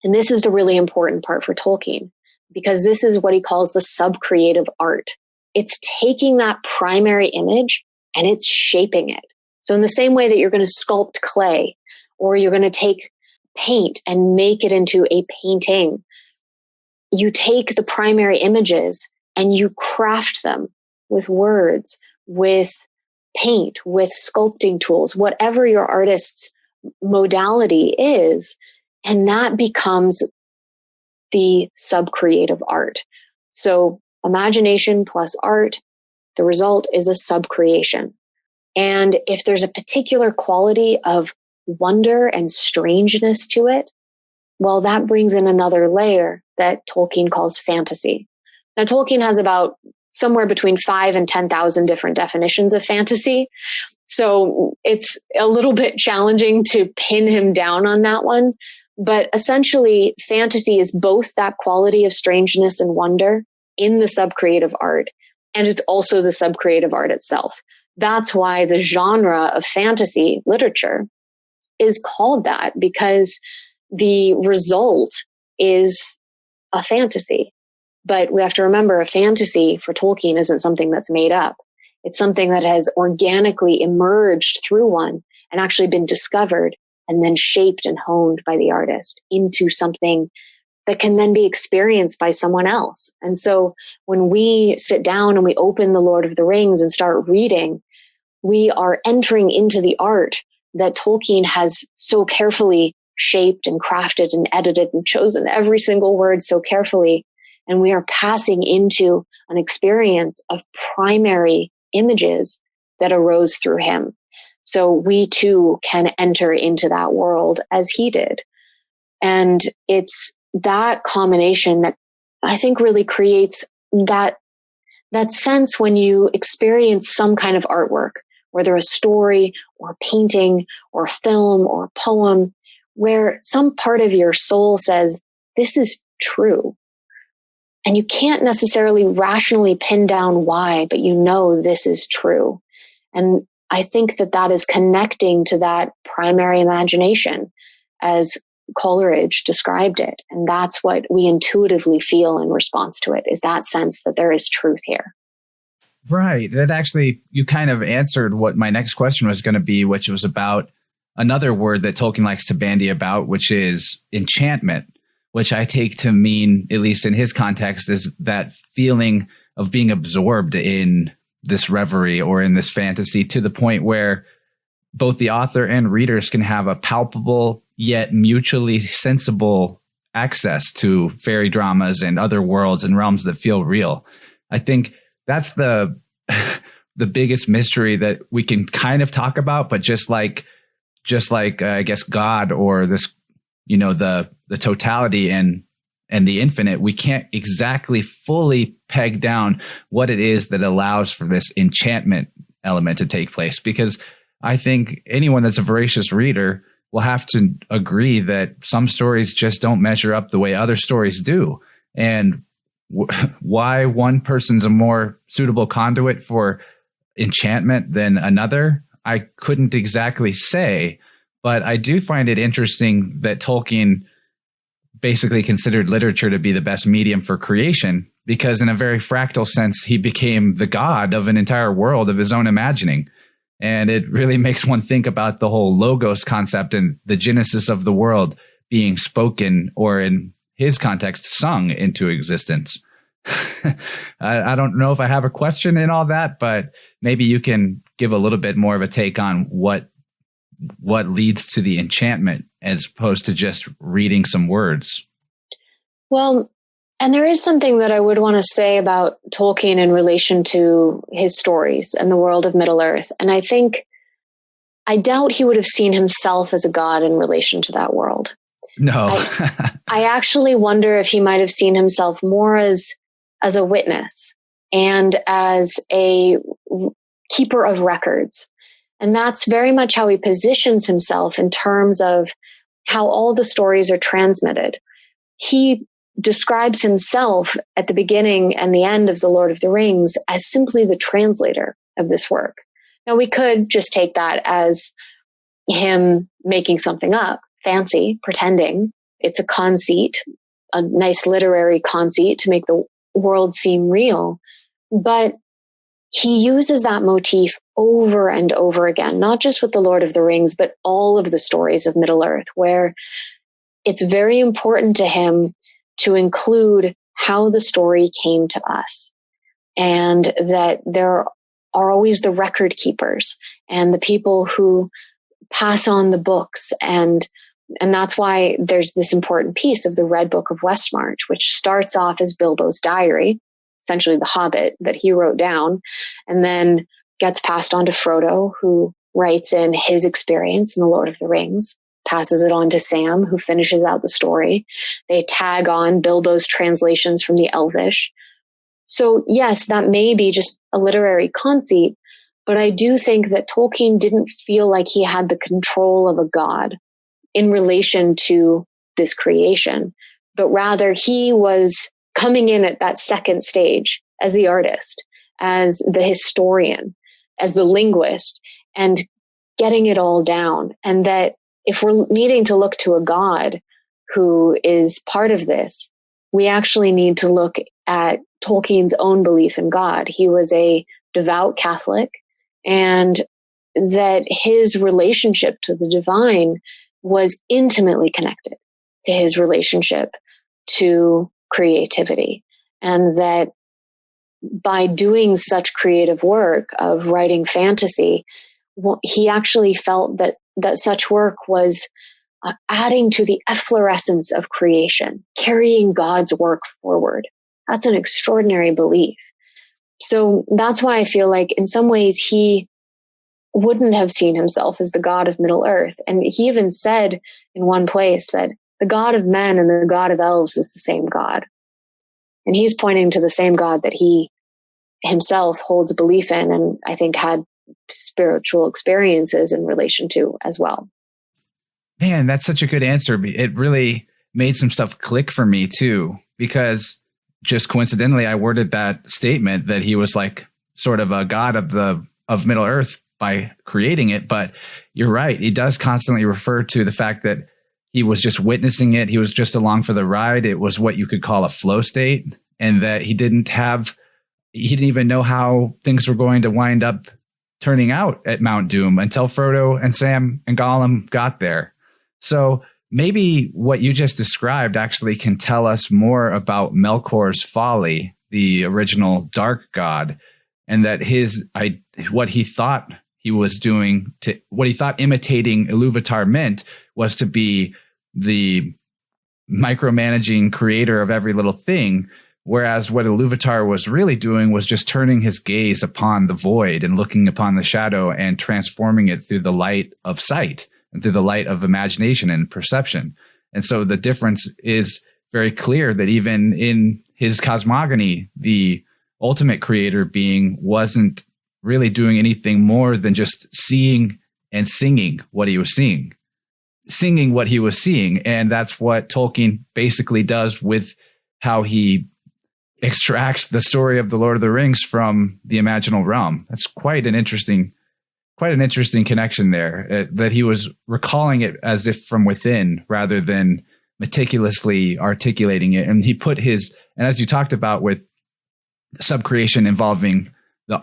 And this is the really important part for Tolkien, because this is what he calls the sub-creative art. It's taking that primary image and it's shaping it. So in the same way that you're going to sculpt clay, or you're going to take paint and make it into a painting, you take the primary images and you craft them with words, with paint, with sculpting tools, whatever your artist's modality is, and that becomes the sub-creative art. So imagination plus art, the result is a sub-creation. And if there's a particular quality of wonder and strangeness to it, well, that brings in another layer that Tolkien calls fantasy. Now, Tolkien has about somewhere between 5,000 and 10,000 different definitions of fantasy. So it's a little bit challenging to pin him down on that one. But essentially, fantasy is both that quality of strangeness and wonder in the sub-creative art, and it's also the sub-creative art itself. That's why the genre of fantasy literature is called that, because the result is a fantasy. But we have to remember, a fantasy for Tolkien isn't something that's made up. It's something that has organically emerged through one and actually been discovered and then shaped and honed by the artist into something that can then be experienced by someone else. And so when we sit down and we open The Lord of the Rings and start reading, we are entering into the art that Tolkien has so carefully shaped and crafted and edited and chosen every single word so carefully. And we are passing into an experience of primary images that arose through him. So we too can enter into that world as he did. And it's that combination that I think really creates that sense when you experience some kind of artwork, whether a story or a painting or a film or a poem, where some part of your soul says, this is true. And you can't necessarily rationally pin down why, but you know this is true. And I think that is connecting to that primary imagination as Coleridge described it. And that's what we intuitively feel in response to it, is that sense that there is truth here. Right. That actually, you kind of answered what my next question was going to be, which was about another word that Tolkien likes to bandy about, which is enchantment, which I take to mean, at least in his context, is that feeling of being absorbed in this reverie or in this fantasy to the point where both the author and readers can have a palpable yet mutually sensible access to fairy dramas and other worlds and realms that feel real. I think that's the biggest mystery that we can kind of talk about, but just like I guess God or this, the totality and the infinite, we can't exactly fully peg down what it is that allows for this enchantment element to take place. Because I think anyone that's a voracious reader will have to agree that some stories just don't measure up the way other stories do. And why one person's a more suitable conduit for enchantment than another, I couldn't exactly say. But I do find it interesting that Tolkien basically considered literature to be the best medium for creation, because in a very fractal sense, he became the god of an entire world of his own imagining. And it really makes one think about the whole logos concept and the genesis of the world being spoken, or in his context, sung into existence. I don't know if I have a question in all that, but maybe you can give a little bit more of a take on what leads to the enchantment as opposed to just reading some words. Well, and there is something that I would want to say about Tolkien in relation to his stories and the world of Middle-earth. And I doubt he would have seen himself as a god in relation to that world. No. I actually wonder if he might have seen himself more as a witness and as a keeper of records. And that's very much how he positions himself in terms of how all the stories are transmitted. He describes himself at the beginning and the end of The Lord of the Rings as simply the translator of this work. Now, we could just take that as him making something up, fancy, pretending. It's a conceit, a nice literary conceit to make the world seem real. But he uses that motif over and over again, not just with The Lord of the Rings, but all of the stories of Middle-earth, where it's very important to him to include how the story came to us, and that there are always the record keepers and the people who pass on the books. And that's why there's this important piece of the Red Book of Westmarch, which starts off as Bilbo's diary, essentially the Hobbit that he wrote down, and then gets passed on to Frodo, who writes in his experience in The Lord of the Rings, passes it on to Sam, who finishes out the story. They tag on Bilbo's translations from the Elvish. So yes, that may be just a literary conceit, but I do think that Tolkien didn't feel like he had the control of a god in relation to this creation, but rather he was coming in at that second stage as the artist, as the historian, as the linguist, and getting it all down. And that if we're needing to look to a god who is part of this, we actually need to look at Tolkien's own belief in God. He was a devout Catholic, and that his relationship to the divine was intimately connected to his relationship to creativity. And that by doing such creative work of writing fantasy, he actually felt that such work was adding to the efflorescence of creation, carrying God's work forward. That's an extraordinary belief. So that's why I feel like in some ways he wouldn't have seen himself as the god of Middle-earth. And he even said in one place that the god of men and the god of elves is the same god. And he's pointing to the same God that he himself holds belief in, and I think had spiritual experiences in relation to as well. Man, that's such a good answer. It really made some stuff click for me too, because just coincidentally, I worded that statement that he was like sort of a god of Middle Earth by creating it. But you're right. He does constantly refer to the fact that he was just witnessing it. He was just along for the ride. It was what you could call a flow state, and that he didn't even know how things were going to wind up turning out at Mount Doom until Frodo and Sam and Gollum got there. So maybe what you just described actually can tell us more about Melkor's folly, the original dark god, and that what he thought he was doing, what he thought imitating Iluvatar meant was to be the micromanaging creator of every little thing. Whereas what Iluvatar was really doing was just turning his gaze upon the void and looking upon the shadow and transforming it through the light of sight and through the light of imagination and perception. And so the difference is very clear that even in his cosmogony, the ultimate creator being wasn't really doing anything more than just seeing and singing what he was seeing. And that's what Tolkien basically does with how he extracts the story of the Lord of the Rings from the imaginal realm. That's quite an interesting connection there, that he was recalling it as if from within rather than meticulously articulating it. And he put and as you talked about with subcreation involving the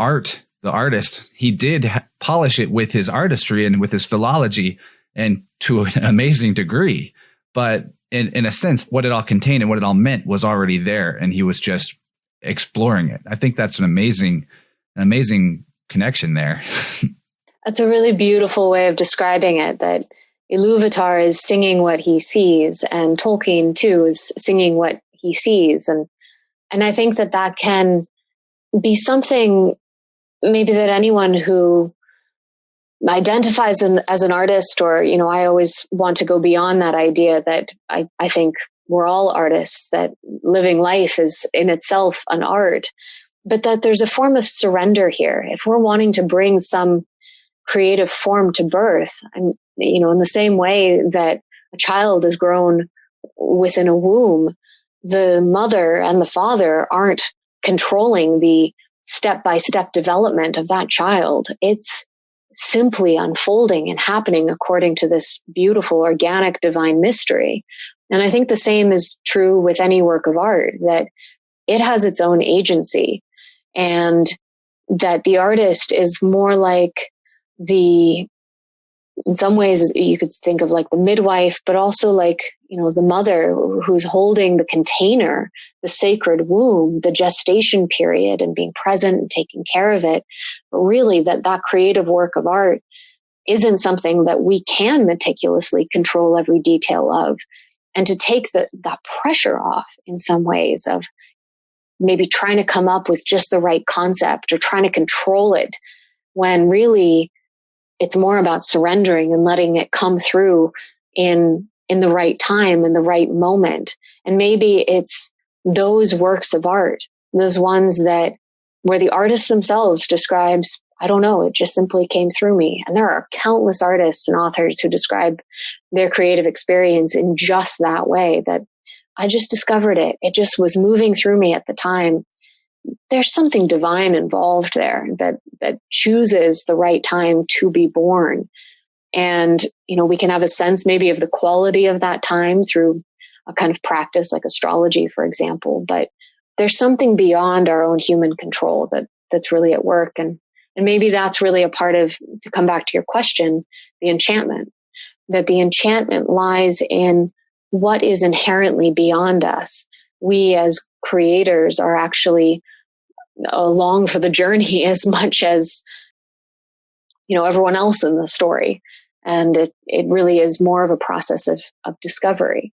artist, he did polish it with his artistry and with his philology, and to an amazing degree. But in a sense, what it all contained and what it all meant was already there, and he was just exploring it. I think that's an amazing connection there. That's a really beautiful way of describing it, that Iluvatar is singing what he sees, and Tolkien too is singing what he sees. And I think that can be something maybe that anyone who identify as an artist, or, I always want to go beyond that idea that I think we're all artists, that living life is in itself an art, but that there's a form of surrender here. If we're wanting to bring some creative form to birth, and, in the same way that a child is grown within a womb, the mother and the father aren't controlling the step-by-step development of that child. It's simply unfolding and happening according to this beautiful, organic, divine mystery. And I think the same is true with any work of art, that it has its own agency, and that the artist is more like in some ways you could think of like the midwife, but also like, the mother who's holding the container, the sacred womb, the gestation period, and being present and taking care of it. But really that creative work of art isn't something that we can meticulously control every detail of. And to take that pressure off in some ways of maybe trying to come up with just the right concept or trying to control it, when really it's more about surrendering and letting it come through in the right time, in the right moment. And maybe it's those works of art, those ones where the artist themselves describes, I don't know, it just simply came through me. And there are countless artists and authors who describe their creative experience in just that way, that I just discovered it. It just was moving through me at the time. There's something divine involved there that chooses the right time to be born. And, we can have a sense maybe of the quality of that time through a kind of practice like astrology, for example. But there's something beyond our own human control that's really at work. And maybe that's really a part of, to come back to your question, the enchantment, that the enchantment lies in what is inherently beyond us. We as creators are actually along for the journey as much as, everyone else in the story. And it really is more of a process of discovery.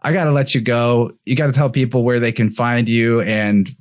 I got to let you go. You got to tell people where they can find you and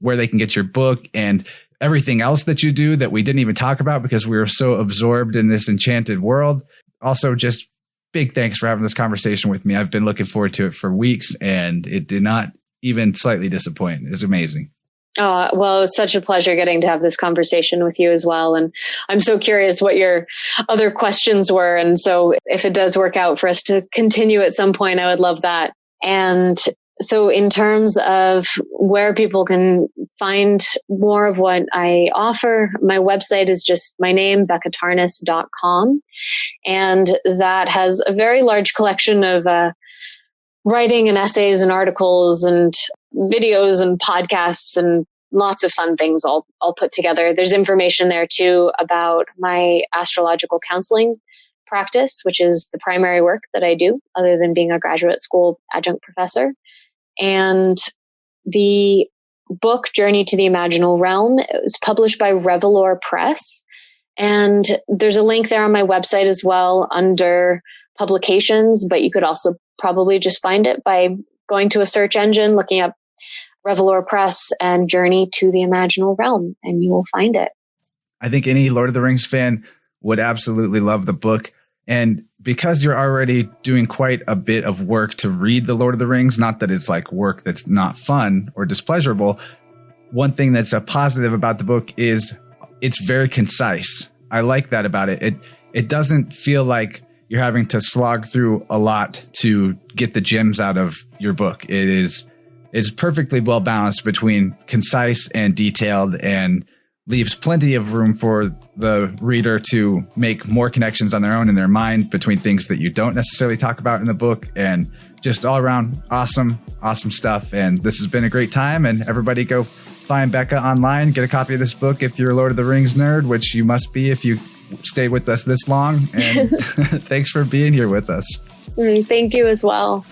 where they can get your book and everything else that you do that we didn't even talk about because we were so absorbed in this enchanted world. Also, just big thanks for having this conversation with me. I've been looking forward to it for weeks, and it did not even slightly disappoint. It was amazing. Oh, well, it was such a pleasure getting to have this conversation with you as well. And I'm so curious what your other questions were. And so if it does work out for us to continue at some point, I would love that. And so in terms of where people can find more of what I offer, my website is just my name, beccatarnas.com. And that has a very large collection of writing and essays and articles and videos and podcasts and lots of fun things all put together. There's information there too about my astrological counseling practice, which is the primary work that I do other than being a graduate school adjunct professor. And the book Journey to the Imaginal Realm is published by Revelor Press. And there's a link there on my website as well under publications, but you could also probably just find it by going to a search engine, looking up Revelor Press and Journey to the Imaginal Realm, and you will find it. I think any Lord of the Rings fan would absolutely love the book. And because you're already doing quite a bit of work to read the Lord of the Rings, not that it's like work that's not fun or displeasurable, one thing that's a positive about the book is it's very concise. I like that about it. It doesn't feel like you're having to slog through a lot to get the gems out of your book. It's perfectly well balanced between concise and detailed, and leaves plenty of room for the reader to make more connections on their own in their mind between things that you don't necessarily talk about in the book. And just all around awesome stuff. And this has been a great time. And everybody go find Becca online, get a copy of this book if you're a Lord of the Rings nerd, which you must be if you stayed with us this long. And thanks for being here with us. Thank you as well.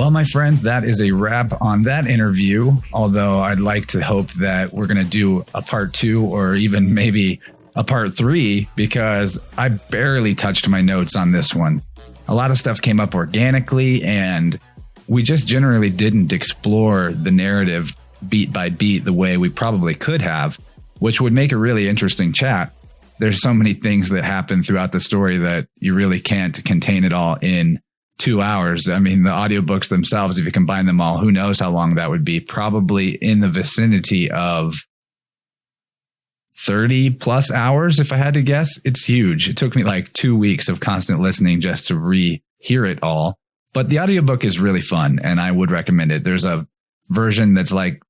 Well, my friends, that is a wrap on that interview. Although I'd like to hope that we're going to do a part 2 or even maybe a part 3, because I barely touched my notes on this one. A lot of stuff came up organically, and we just generally didn't explore the narrative beat by beat the way we probably could have, which would make a really interesting chat. There's so many things that happen throughout the story that you really can't contain it all in 2 hours. I mean, the audiobooks themselves, if you combine them all, who knows how long that would be? Probably in the vicinity of 30 plus hours, if I had to guess. It's huge. It took me like 2 weeks of constant listening just to rehear it all. But the audiobook is really fun, and I would recommend it. There's a version that's like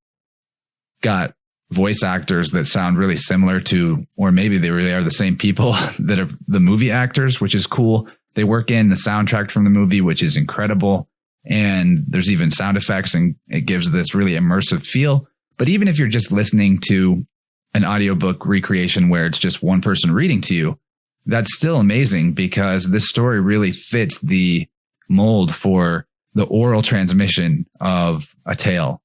got voice actors that sound really similar to, or maybe they really are the same people that are the movie actors, which is cool. They work in the soundtrack from the movie, which is incredible. And there's even sound effects, and it gives this really immersive feel. But even if you're just listening to an audiobook recreation where it's just one person reading to you, that's still amazing, because this story really fits the mold for the oral transmission of a tale.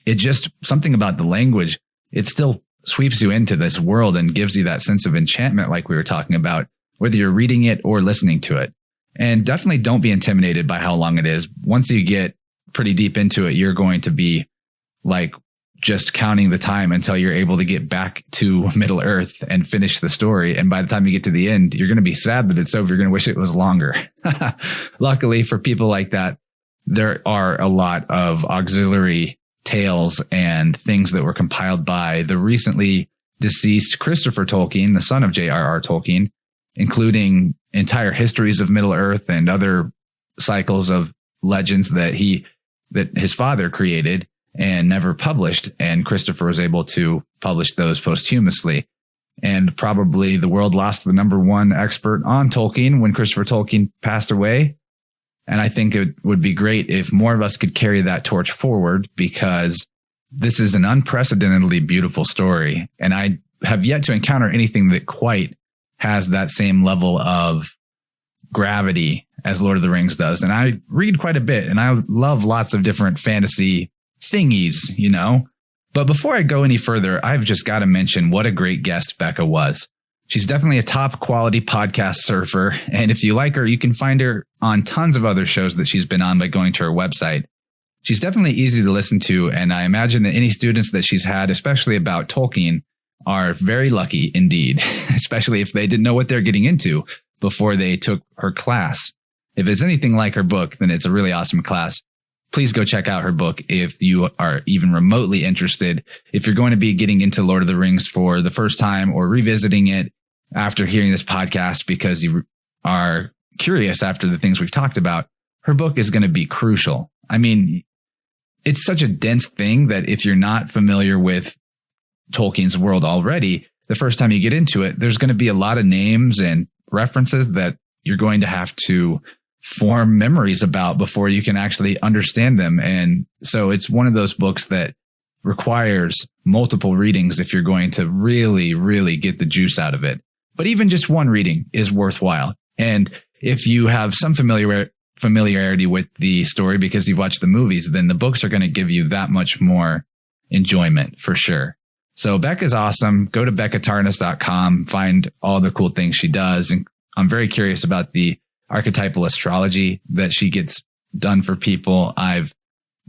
It just, something about the language, it still sweeps you into this world and gives you that sense of enchantment like we were talking about, whether you're reading it or listening to it. And definitely don't be intimidated by how long it is. Once you get pretty deep into it, you're going to be like just counting the time until you're able to get back to Middle Earth and finish the story. And by the time you get to the end, you're going to be sad that it's over. You're going to wish it was longer. Luckily for people like that, there are a lot of auxiliary tales and things that were compiled by the recently deceased Christopher Tolkien, the son of J.R.R. Tolkien, including entire histories of Middle Earth and other cycles of legends that his father created and never published. And Christopher was able to publish those posthumously. And probably the world lost the number one expert on Tolkien when Christopher Tolkien passed away. And I think it would be great if more of us could carry that torch forward, because this is an unprecedentedly beautiful story. And I have yet to encounter anything that quite has that same level of gravity as Lord of the Rings does. And I read quite a bit, and I love lots of different fantasy thingies, you know. But before I go any further, I've just got to mention what a great guest Becca was. She's definitely a top quality podcast surfer. And if you like her, you can find her on tons of other shows that she's been on by going to her website. She's definitely easy to listen to. And I imagine that any students that she's had, especially about Tolkien, are very lucky indeed, especially if they didn't know what they're getting into before they took her class. If it's anything like her book, then it's a really awesome class. Please go check out her book if you are even remotely interested. If you're going to be getting into Lord of the Rings for the first time, or revisiting it after hearing this podcast because you are curious after the things we've talked about, her book is going to be crucial. I mean, it's such a dense thing that if you're not familiar with Tolkien's world already, the first time you get into it, there's going to be a lot of names and references that you're going to have to form memories about before you can actually understand them. And so it's one of those books that requires multiple readings if you're going to really, really get the juice out of it. But even just one reading is worthwhile. And if you have some familiarity with the story because you've watched the movies, then the books are going to give you that much more enjoyment for sure. So Becca's awesome. Go to beccatarnas.com, find all the cool things she does. And I'm very curious about the archetypal astrology that she gets done for people. I've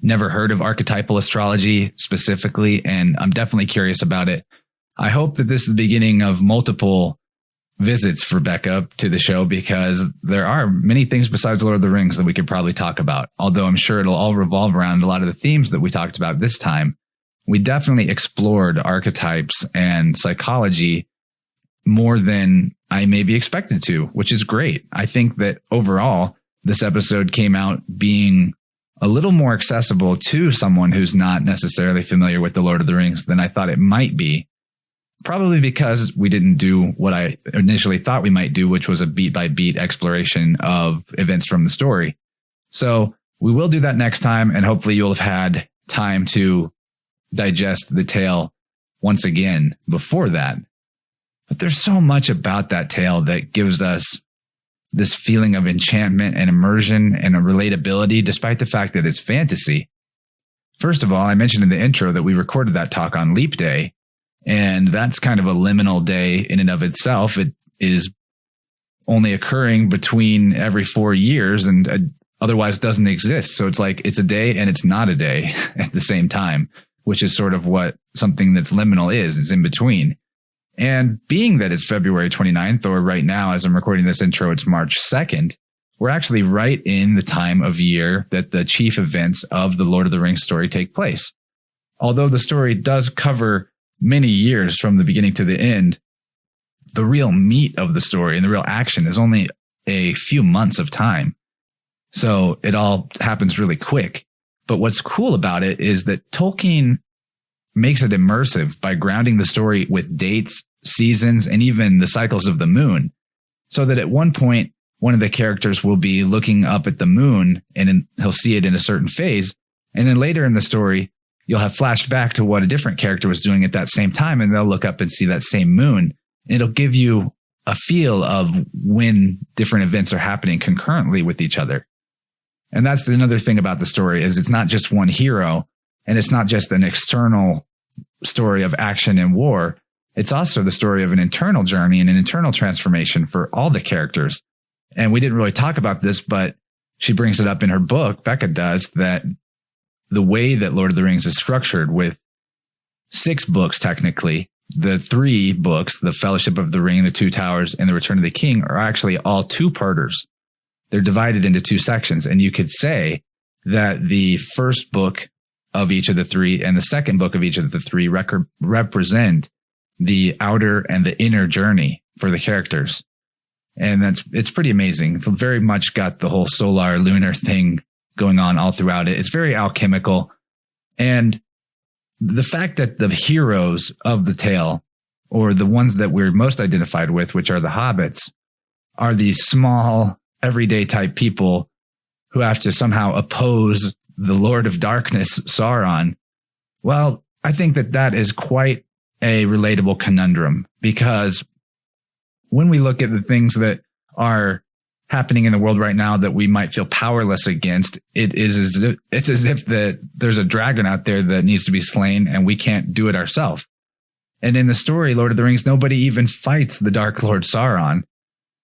never heard of archetypal astrology specifically, and I'm definitely curious about it. I hope that this is the beginning of multiple visits for Becca to the show, because there are many things besides Lord of the Rings that we could probably talk about, although I'm sure it'll all revolve around a lot of the themes that we talked about this time. We definitely explored archetypes and psychology more than I maybe expected to, which is great. I think that overall, this episode came out being a little more accessible to someone who's not necessarily familiar with the Lord of the Rings than I thought it might be. Probably because we didn't do what I initially thought we might do, which was a beat by beat exploration of events from the story. So we will do that next time, and hopefully you'll have had time to digest the tale once again before that. But there's so much about that tale that gives us this feeling of enchantment and immersion and a relatability, despite the fact that it's fantasy. First of all, I mentioned in the intro that we recorded that talk on Leap Day, and that's kind of a liminal day in and of itself. It is only occurring between every 4 years and otherwise doesn't exist. So it's like it's a day and it's not a day at the same time, which is sort of what something that's liminal is. It's in between. And being that it's February 29th, or right now, as I'm recording this intro, it's March 2nd, we're actually right in the time of year that the chief events of the Lord of the Rings story take place. Although the story does cover many years from the beginning to the end, the real meat of the story and the real action is only a few months of time. So it all happens really quick. But what's cool about it is that Tolkien makes it immersive by grounding the story with dates, seasons, and even the cycles of the moon. So that at one point, one of the characters will be looking up at the moon and he'll see it in a certain phase. And then later in the story, you'll have flashed back to what a different character was doing at that same time. And they'll look up and see that same moon. It'll give you a feel of when different events are happening concurrently with each other. And that's another thing about the story is it's not just one hero and it's not just an external story of action and war. It's also the story of an internal journey and an internal transformation for all the characters. And we didn't really talk about this, but she brings it up in her book, Becca does, that the way that Lord of the Rings is structured with 6 books, technically, the 3 books, the Fellowship of the Ring, the Two Towers, and the Return of the King are actually all 2-parters. They're divided into 2 sections. And you could say that the first book of each of the 3 and the second book of each of the 3 represent the outer and the inner journey for the characters. And it's pretty amazing. It's very much got the whole solar lunar thing going on all throughout it. It's very alchemical. And the fact that the heroes of the tale, or the ones that we're most identified with, which are the hobbits, are these small, everyday type people who have to somehow oppose the Lord of Darkness, Sauron. Well, I think that is quite a relatable conundrum, because when we look at the things that are happening in the world right now that we might feel powerless against, it's as if that there's a dragon out there that needs to be slain and we can't do it ourselves. And in the story, Lord of the Rings, nobody even fights the Dark Lord Sauron.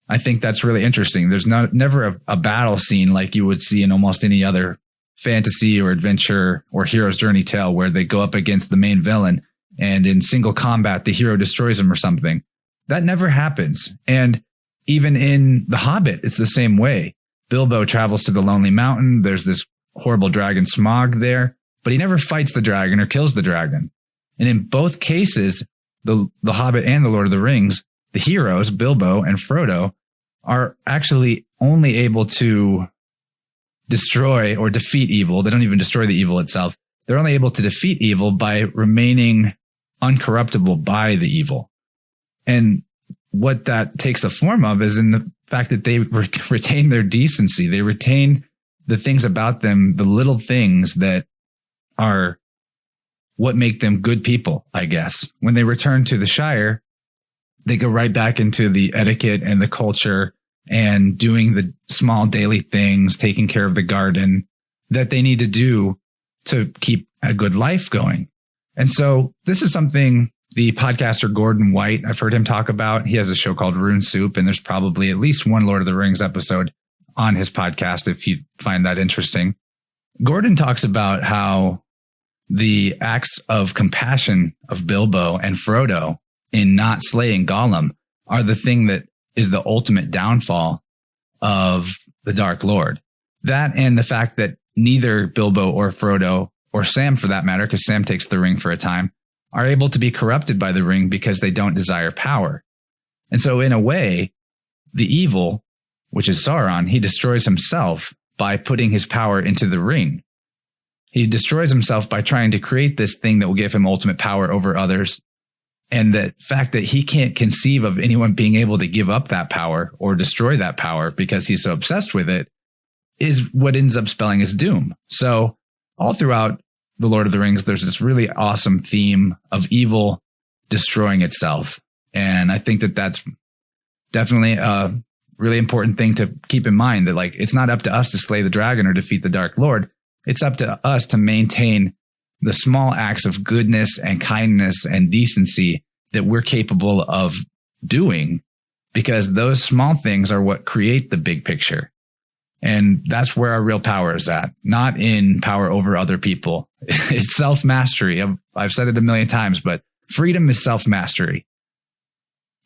I think that's really interesting. There's never a battle scene like you would see in almost any other fantasy or adventure or hero's journey tale where they go up against the main villain and in single combat, the hero destroys him or something. That never happens. And even in The Hobbit, it's the same way. Bilbo travels to the Lonely Mountain. There's this horrible dragon Smaug there, but he never fights the dragon or kills the dragon. And in both cases, the Hobbit and the Lord of the Rings, the heroes, Bilbo and Frodo, are actually only able to destroy or defeat evil. They don't even destroy the evil itself. They're only able to defeat evil by remaining uncorruptible by the evil. And what that takes the form of is in the fact that they retain their decency. They retain the things about them, the little things that are what make them good people, I guess. When they return to the Shire, they go right back into the etiquette and the culture and doing the small daily things, taking care of the garden that they need to do to keep a good life going. And so this is something the podcaster Gordon White, I've heard him talk about. He has a show called Rune Soup, and there's probably at least one Lord of the Rings episode on his podcast if you find that interesting. Gordon talks about how the acts of compassion of Bilbo and Frodo in not slaying Gollum are the thing that is the ultimate downfall of the Dark Lord. That and the fact that neither Bilbo or Frodo, or Sam for that matter, because Sam takes the ring for a time, are able to be corrupted by the ring because they don't desire power. And so in a way, the evil, which is Sauron, he destroys himself by putting his power into the ring. He destroys himself by trying to create this thing that will give him ultimate power over others. And the fact that he can't conceive of anyone being able to give up that power or destroy that power because he's so obsessed with it is what ends up spelling his doom. So all throughout The Lord of the Rings, there's this really awesome theme of evil destroying itself. And I think that that's definitely a really important thing to keep in mind, that like, it's not up to us to slay the dragon or defeat the Dark Lord. It's up to us to maintain the small acts of goodness and kindness and decency that we're capable of doing, because those small things are what create the big picture. And that's where our real power is at, not in power over other people. It's self-mastery. I've said it a million times, but freedom is self-mastery.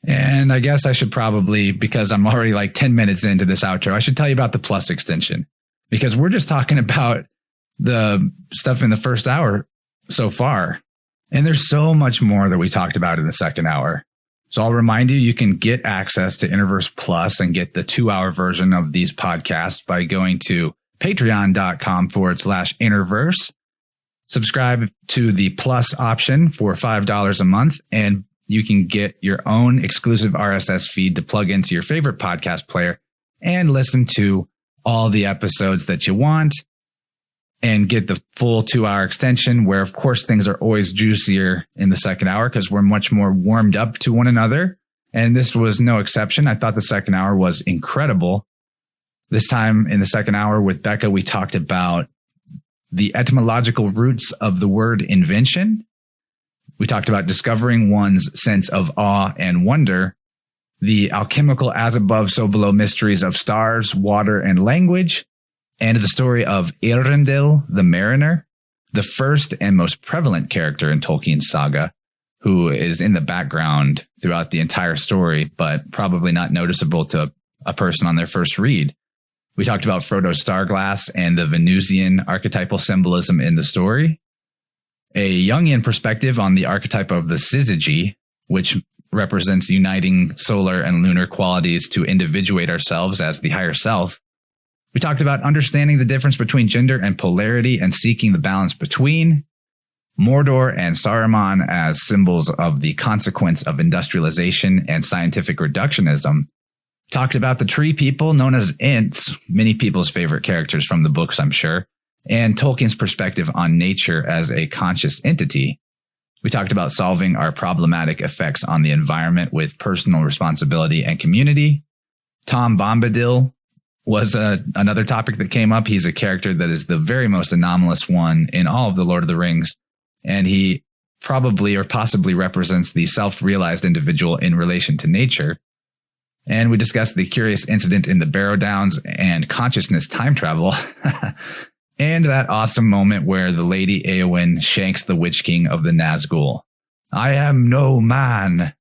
And I guess I should probably, because I'm already like 10 minutes into this outro, I should tell you about the plus extension, because we're just talking about the stuff in the first hour so far. And there's so much more that we talked about in the second hour. So I'll remind you can get access to InnerVerse Plus and get the 2-hour version of these podcasts by going to patreon.com/InnerVerse. Subscribe to the Plus option for $5 a month, and you can get your own exclusive RSS feed to plug into your favorite podcast player and listen to all the episodes that you want, and get the full 2-hour extension, where, of course, things are always juicier in the second hour because we're much more warmed up to one another. And this was no exception. I thought the second hour was incredible. This time in the second hour with Becca, we talked about the etymological roots of the word invention. We talked about discovering one's sense of awe and wonder, the alchemical as above, so below mysteries of stars, water, and language, and the story of Eärendil the Mariner, the first and most prevalent character in Tolkien's saga, who is in the background throughout the entire story, but probably not noticeable to a person on their first read. We talked about Frodo's Starglass and the Venusian archetypal symbolism in the story, a Jungian perspective on the archetype of the syzygy, which represents uniting solar and lunar qualities to individuate ourselves as the higher self. We talked about understanding the difference between gender and polarity and seeking the balance between, Mordor and Saruman as symbols of the consequence of industrialization and scientific reductionism. Talked about the tree people known as Ents, many people's favorite characters from the books, I'm sure, and Tolkien's perspective on nature as a conscious entity. We talked about solving our problematic effects on the environment with personal responsibility and community. Tom Bombadil was another topic that came up. He's a character that is the very most anomalous one in all of the Lord of the Rings, and he probably or possibly represents the self-realized individual in relation to nature. And we discussed the curious incident in the Barrow Downs and consciousness time travel, and that awesome moment where the Lady Éowyn shanks the Witch King of the Nazgul. I am no man.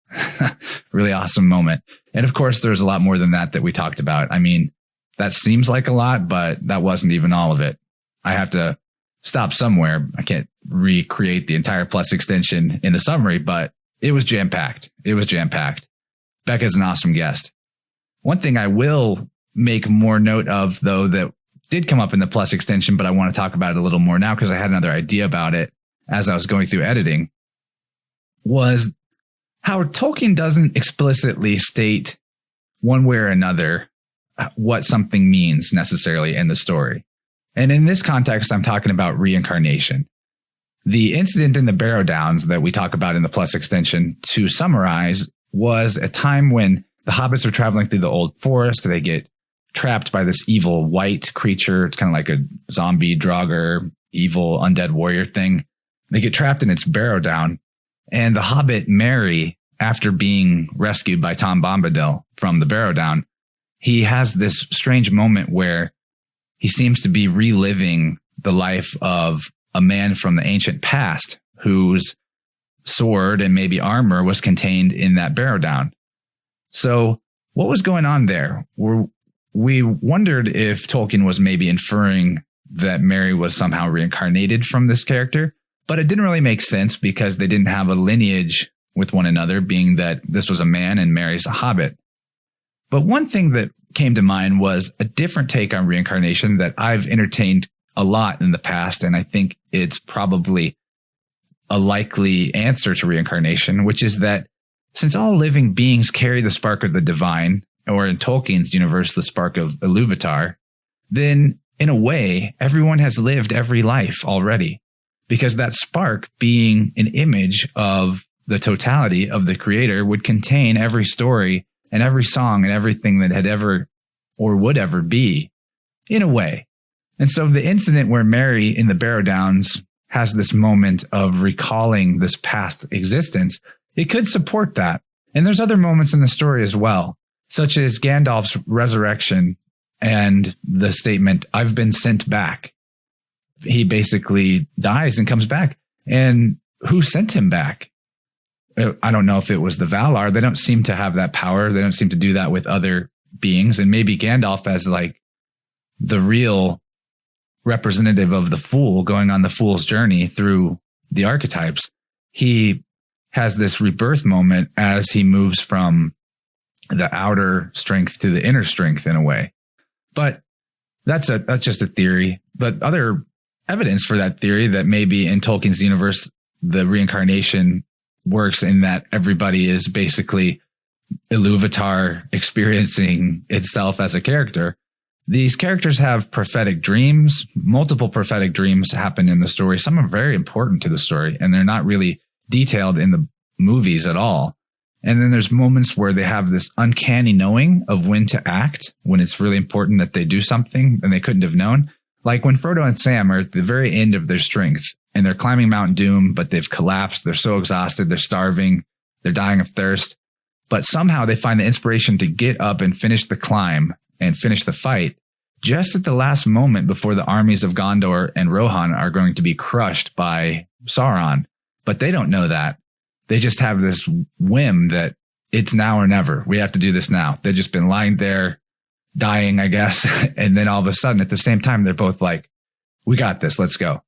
Really awesome moment. And of course, there's a lot more than that we talked about. I mean, that seems like a lot, but that wasn't even all of it. I have to stop somewhere. I can't recreate the entire Plus extension in a summary, but it was jam-packed. It was jam-packed. Becca's an awesome guest. One thing I will make more note of, though, that did come up in the Plus extension, but I want to talk about it a little more now because I had another idea about it as I was going through editing, was how Tolkien doesn't explicitly state one way or another what something means necessarily in the story. And in this context, I'm talking about reincarnation. The incident in the Barrow Downs that we talk about in the Plus extension, to summarize, was a time when the hobbits are traveling through the old forest. They get trapped by this evil white creature. It's kind of like a zombie Draugr, evil undead warrior thing. They get trapped in its Barrow Down. And the hobbit Merry, after being rescued by Tom Bombadil from the Barrow Down, he has this strange moment where he seems to be reliving the life of a man from the ancient past whose sword and maybe armor was contained in that Barrow Down. So what was going on there? We wondered if Tolkien was maybe inferring that Merry was somehow reincarnated from this character, but it didn't really make sense because they didn't have a lineage with one another, being that this was a man and Merry's a hobbit. But one thing that came to mind was a different take on reincarnation that I've entertained a lot in the past, and I think it's probably a likely answer to reincarnation, which is that since all living beings carry the spark of the divine, or in Tolkien's universe, the spark of Iluvatar, then in a way, everyone has lived every life already, because that spark, being an image of the totality of the creator, would contain every story and every song and everything that had ever or would ever be, in a way. And so the incident where Mary in the Barrow Downs has this moment of recalling this past existence, it could support that. And there's other moments in the story as well, such as Gandalf's resurrection and the statement, "I've been sent back." He basically dies and comes back. And who sent him back? I don't know if it was the Valar. They don't seem to have that power. They don't seem to do that with other beings. And maybe Gandalf, as like the real representative of the fool going on the fool's journey through the archetypes, he has this rebirth moment as he moves from the outer strength to the inner strength in a way. But that's just a theory. But other evidence for that theory that maybe in Tolkien's universe, the reincarnation works in that everybody is basically Iluvatar experiencing itself as a character. These characters have prophetic dreams. Multiple prophetic dreams happen in the story. Some are very important to the story, and they're not really detailed in the movies at all. And then there's moments where they have this uncanny knowing of when to act, when it's really important that they do something and they couldn't have known. Like when Frodo and Sam are at the very end of their strength and they're climbing Mount Doom, but they've collapsed. They're so exhausted. They're starving. They're dying of thirst. But somehow they find the inspiration to get up and finish the climb and finish the fight just at the last moment before the armies of Gondor and Rohan are going to be crushed by Sauron. But they don't know that. They just have this whim that it's now or never. We have to do this now. They've just been lying there dying, I guess. And then all of a sudden at the same time, they're both like, we got this. Let's go.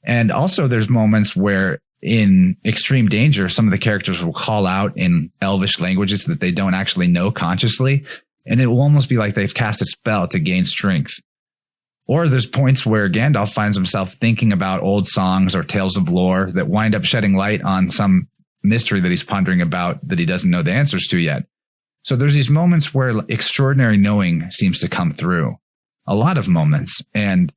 And also there's moments where in extreme danger, some of the characters will call out in Elvish languages that they don't actually know consciously. And it will almost be like they've cast a spell to gain strength. Or there's points where Gandalf finds himself thinking about old songs or tales of lore that wind up shedding light on some mystery that he's pondering about that he doesn't know the answers to yet. So there's these moments where extraordinary knowing seems to come through. A lot of moments. And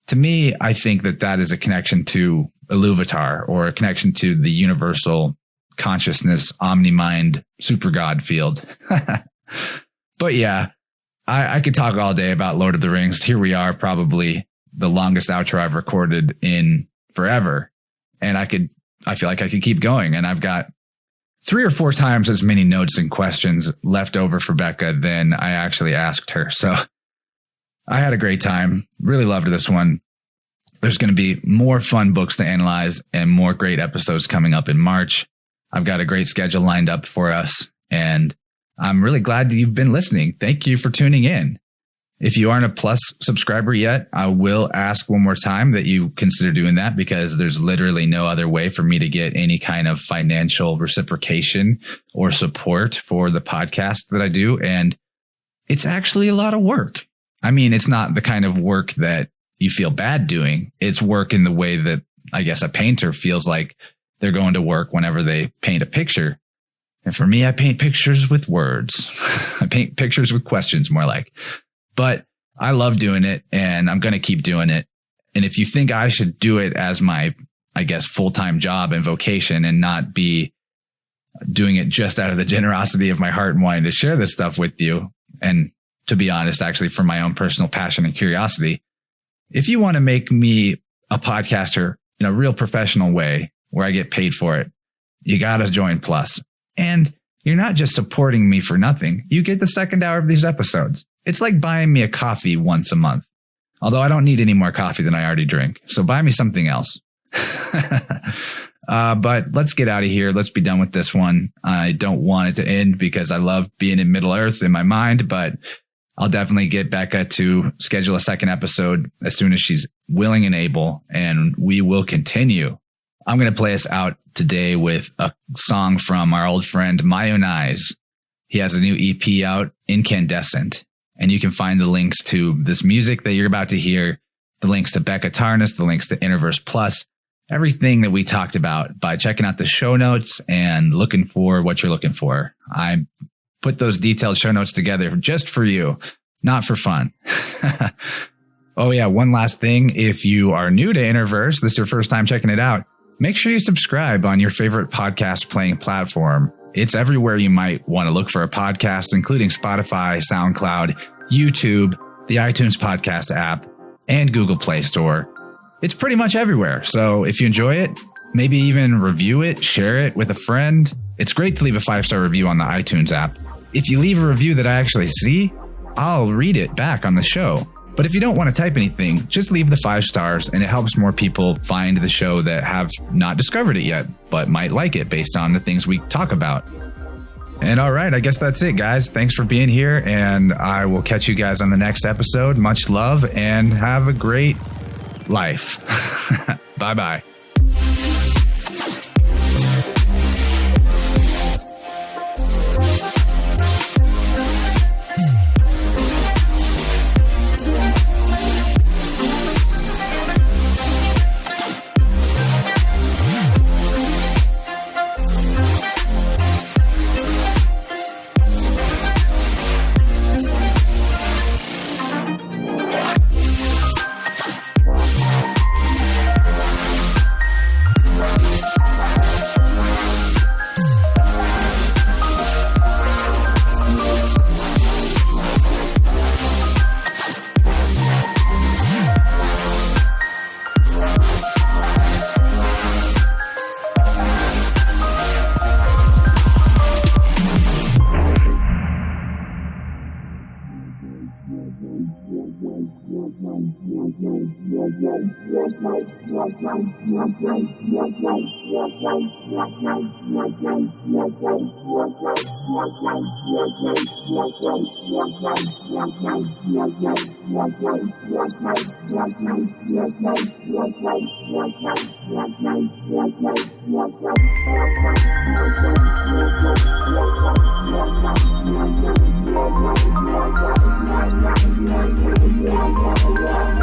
to me, I think that that is a connection to Iluvatar or a connection to the universal consciousness, omni-mind, super god field. But yeah, I could talk all day about Lord of the Rings. Here we are, probably the longest outro I've recorded in forever. And I feel like I could keep going. And I've got 3 or 4 times as many notes and questions left over for Becca than I actually asked her. So I had a great time. Really loved this one. There's going to be more fun books to analyze and more great episodes coming up in March. I've got a great schedule lined up for us, and I'm really glad that you've been listening. Thank you for tuning in. If you aren't a Plus subscriber yet, I will ask one more time that you consider doing that, because there's literally no other way for me to get any kind of financial reciprocation or support for the podcast that I do. And it's actually a lot of work. I mean, it's not the kind of work that you feel bad doing. It's work in the way that I guess a painter feels like they're going to work whenever they paint a picture. And for me, I paint pictures with words. I paint pictures with questions, more like. But I love doing it, and I'm going to keep doing it. And if you think I should do it as my, I guess, full-time job and vocation and not be doing it just out of the generosity of my heart and wanting to share this stuff with you, and to be honest, actually for my own personal passion and curiosity, if you want to make me a podcaster in a real professional way where I get paid for it, you got to join Plus. And you're not just supporting me for nothing. You get the second hour of these episodes. It's like buying me a coffee once a month. Although I don't need any more coffee than I already drink. So buy me something else. But let's get out of here. Let's be done with this one. I don't want it to end because I love being in Middle Earth in my mind, but I'll definitely get Becca to schedule a second episode as soon as she's willing and able, and we will continue. I'm going to play us out today with a song from our old friend My Own Eyes. He has a new EP out, Incandescent, and you can find the links to this music that you're about to hear, the links to Becca Tarnas, the links to InnerVerse Plus, everything that we talked about by checking out the show notes and looking for what you're looking for. I put those detailed show notes together just for you, not for fun. Oh yeah, one last thing. If you are new to InnerVerse, this is your first time checking it out, make sure you subscribe on your favorite podcast playing platform. It's everywhere you might want to look for a podcast, including Spotify, SoundCloud, YouTube, the iTunes podcast app, and Google Play Store. It's pretty much everywhere. So if you enjoy it, maybe even review it, share it with a friend. It's great to leave a 5-star review on the iTunes app. If you leave a review that I actually see, I'll read it back on the show. But if you don't want to type anything, just leave the 5 stars, and it helps more people find the show that have not discovered it yet, but might like it based on the things we talk about. And all right, I guess that's it, guys. Thanks for being here, and I will catch you guys on the next episode. Much love, and have a great life. Bye-bye. Yeah.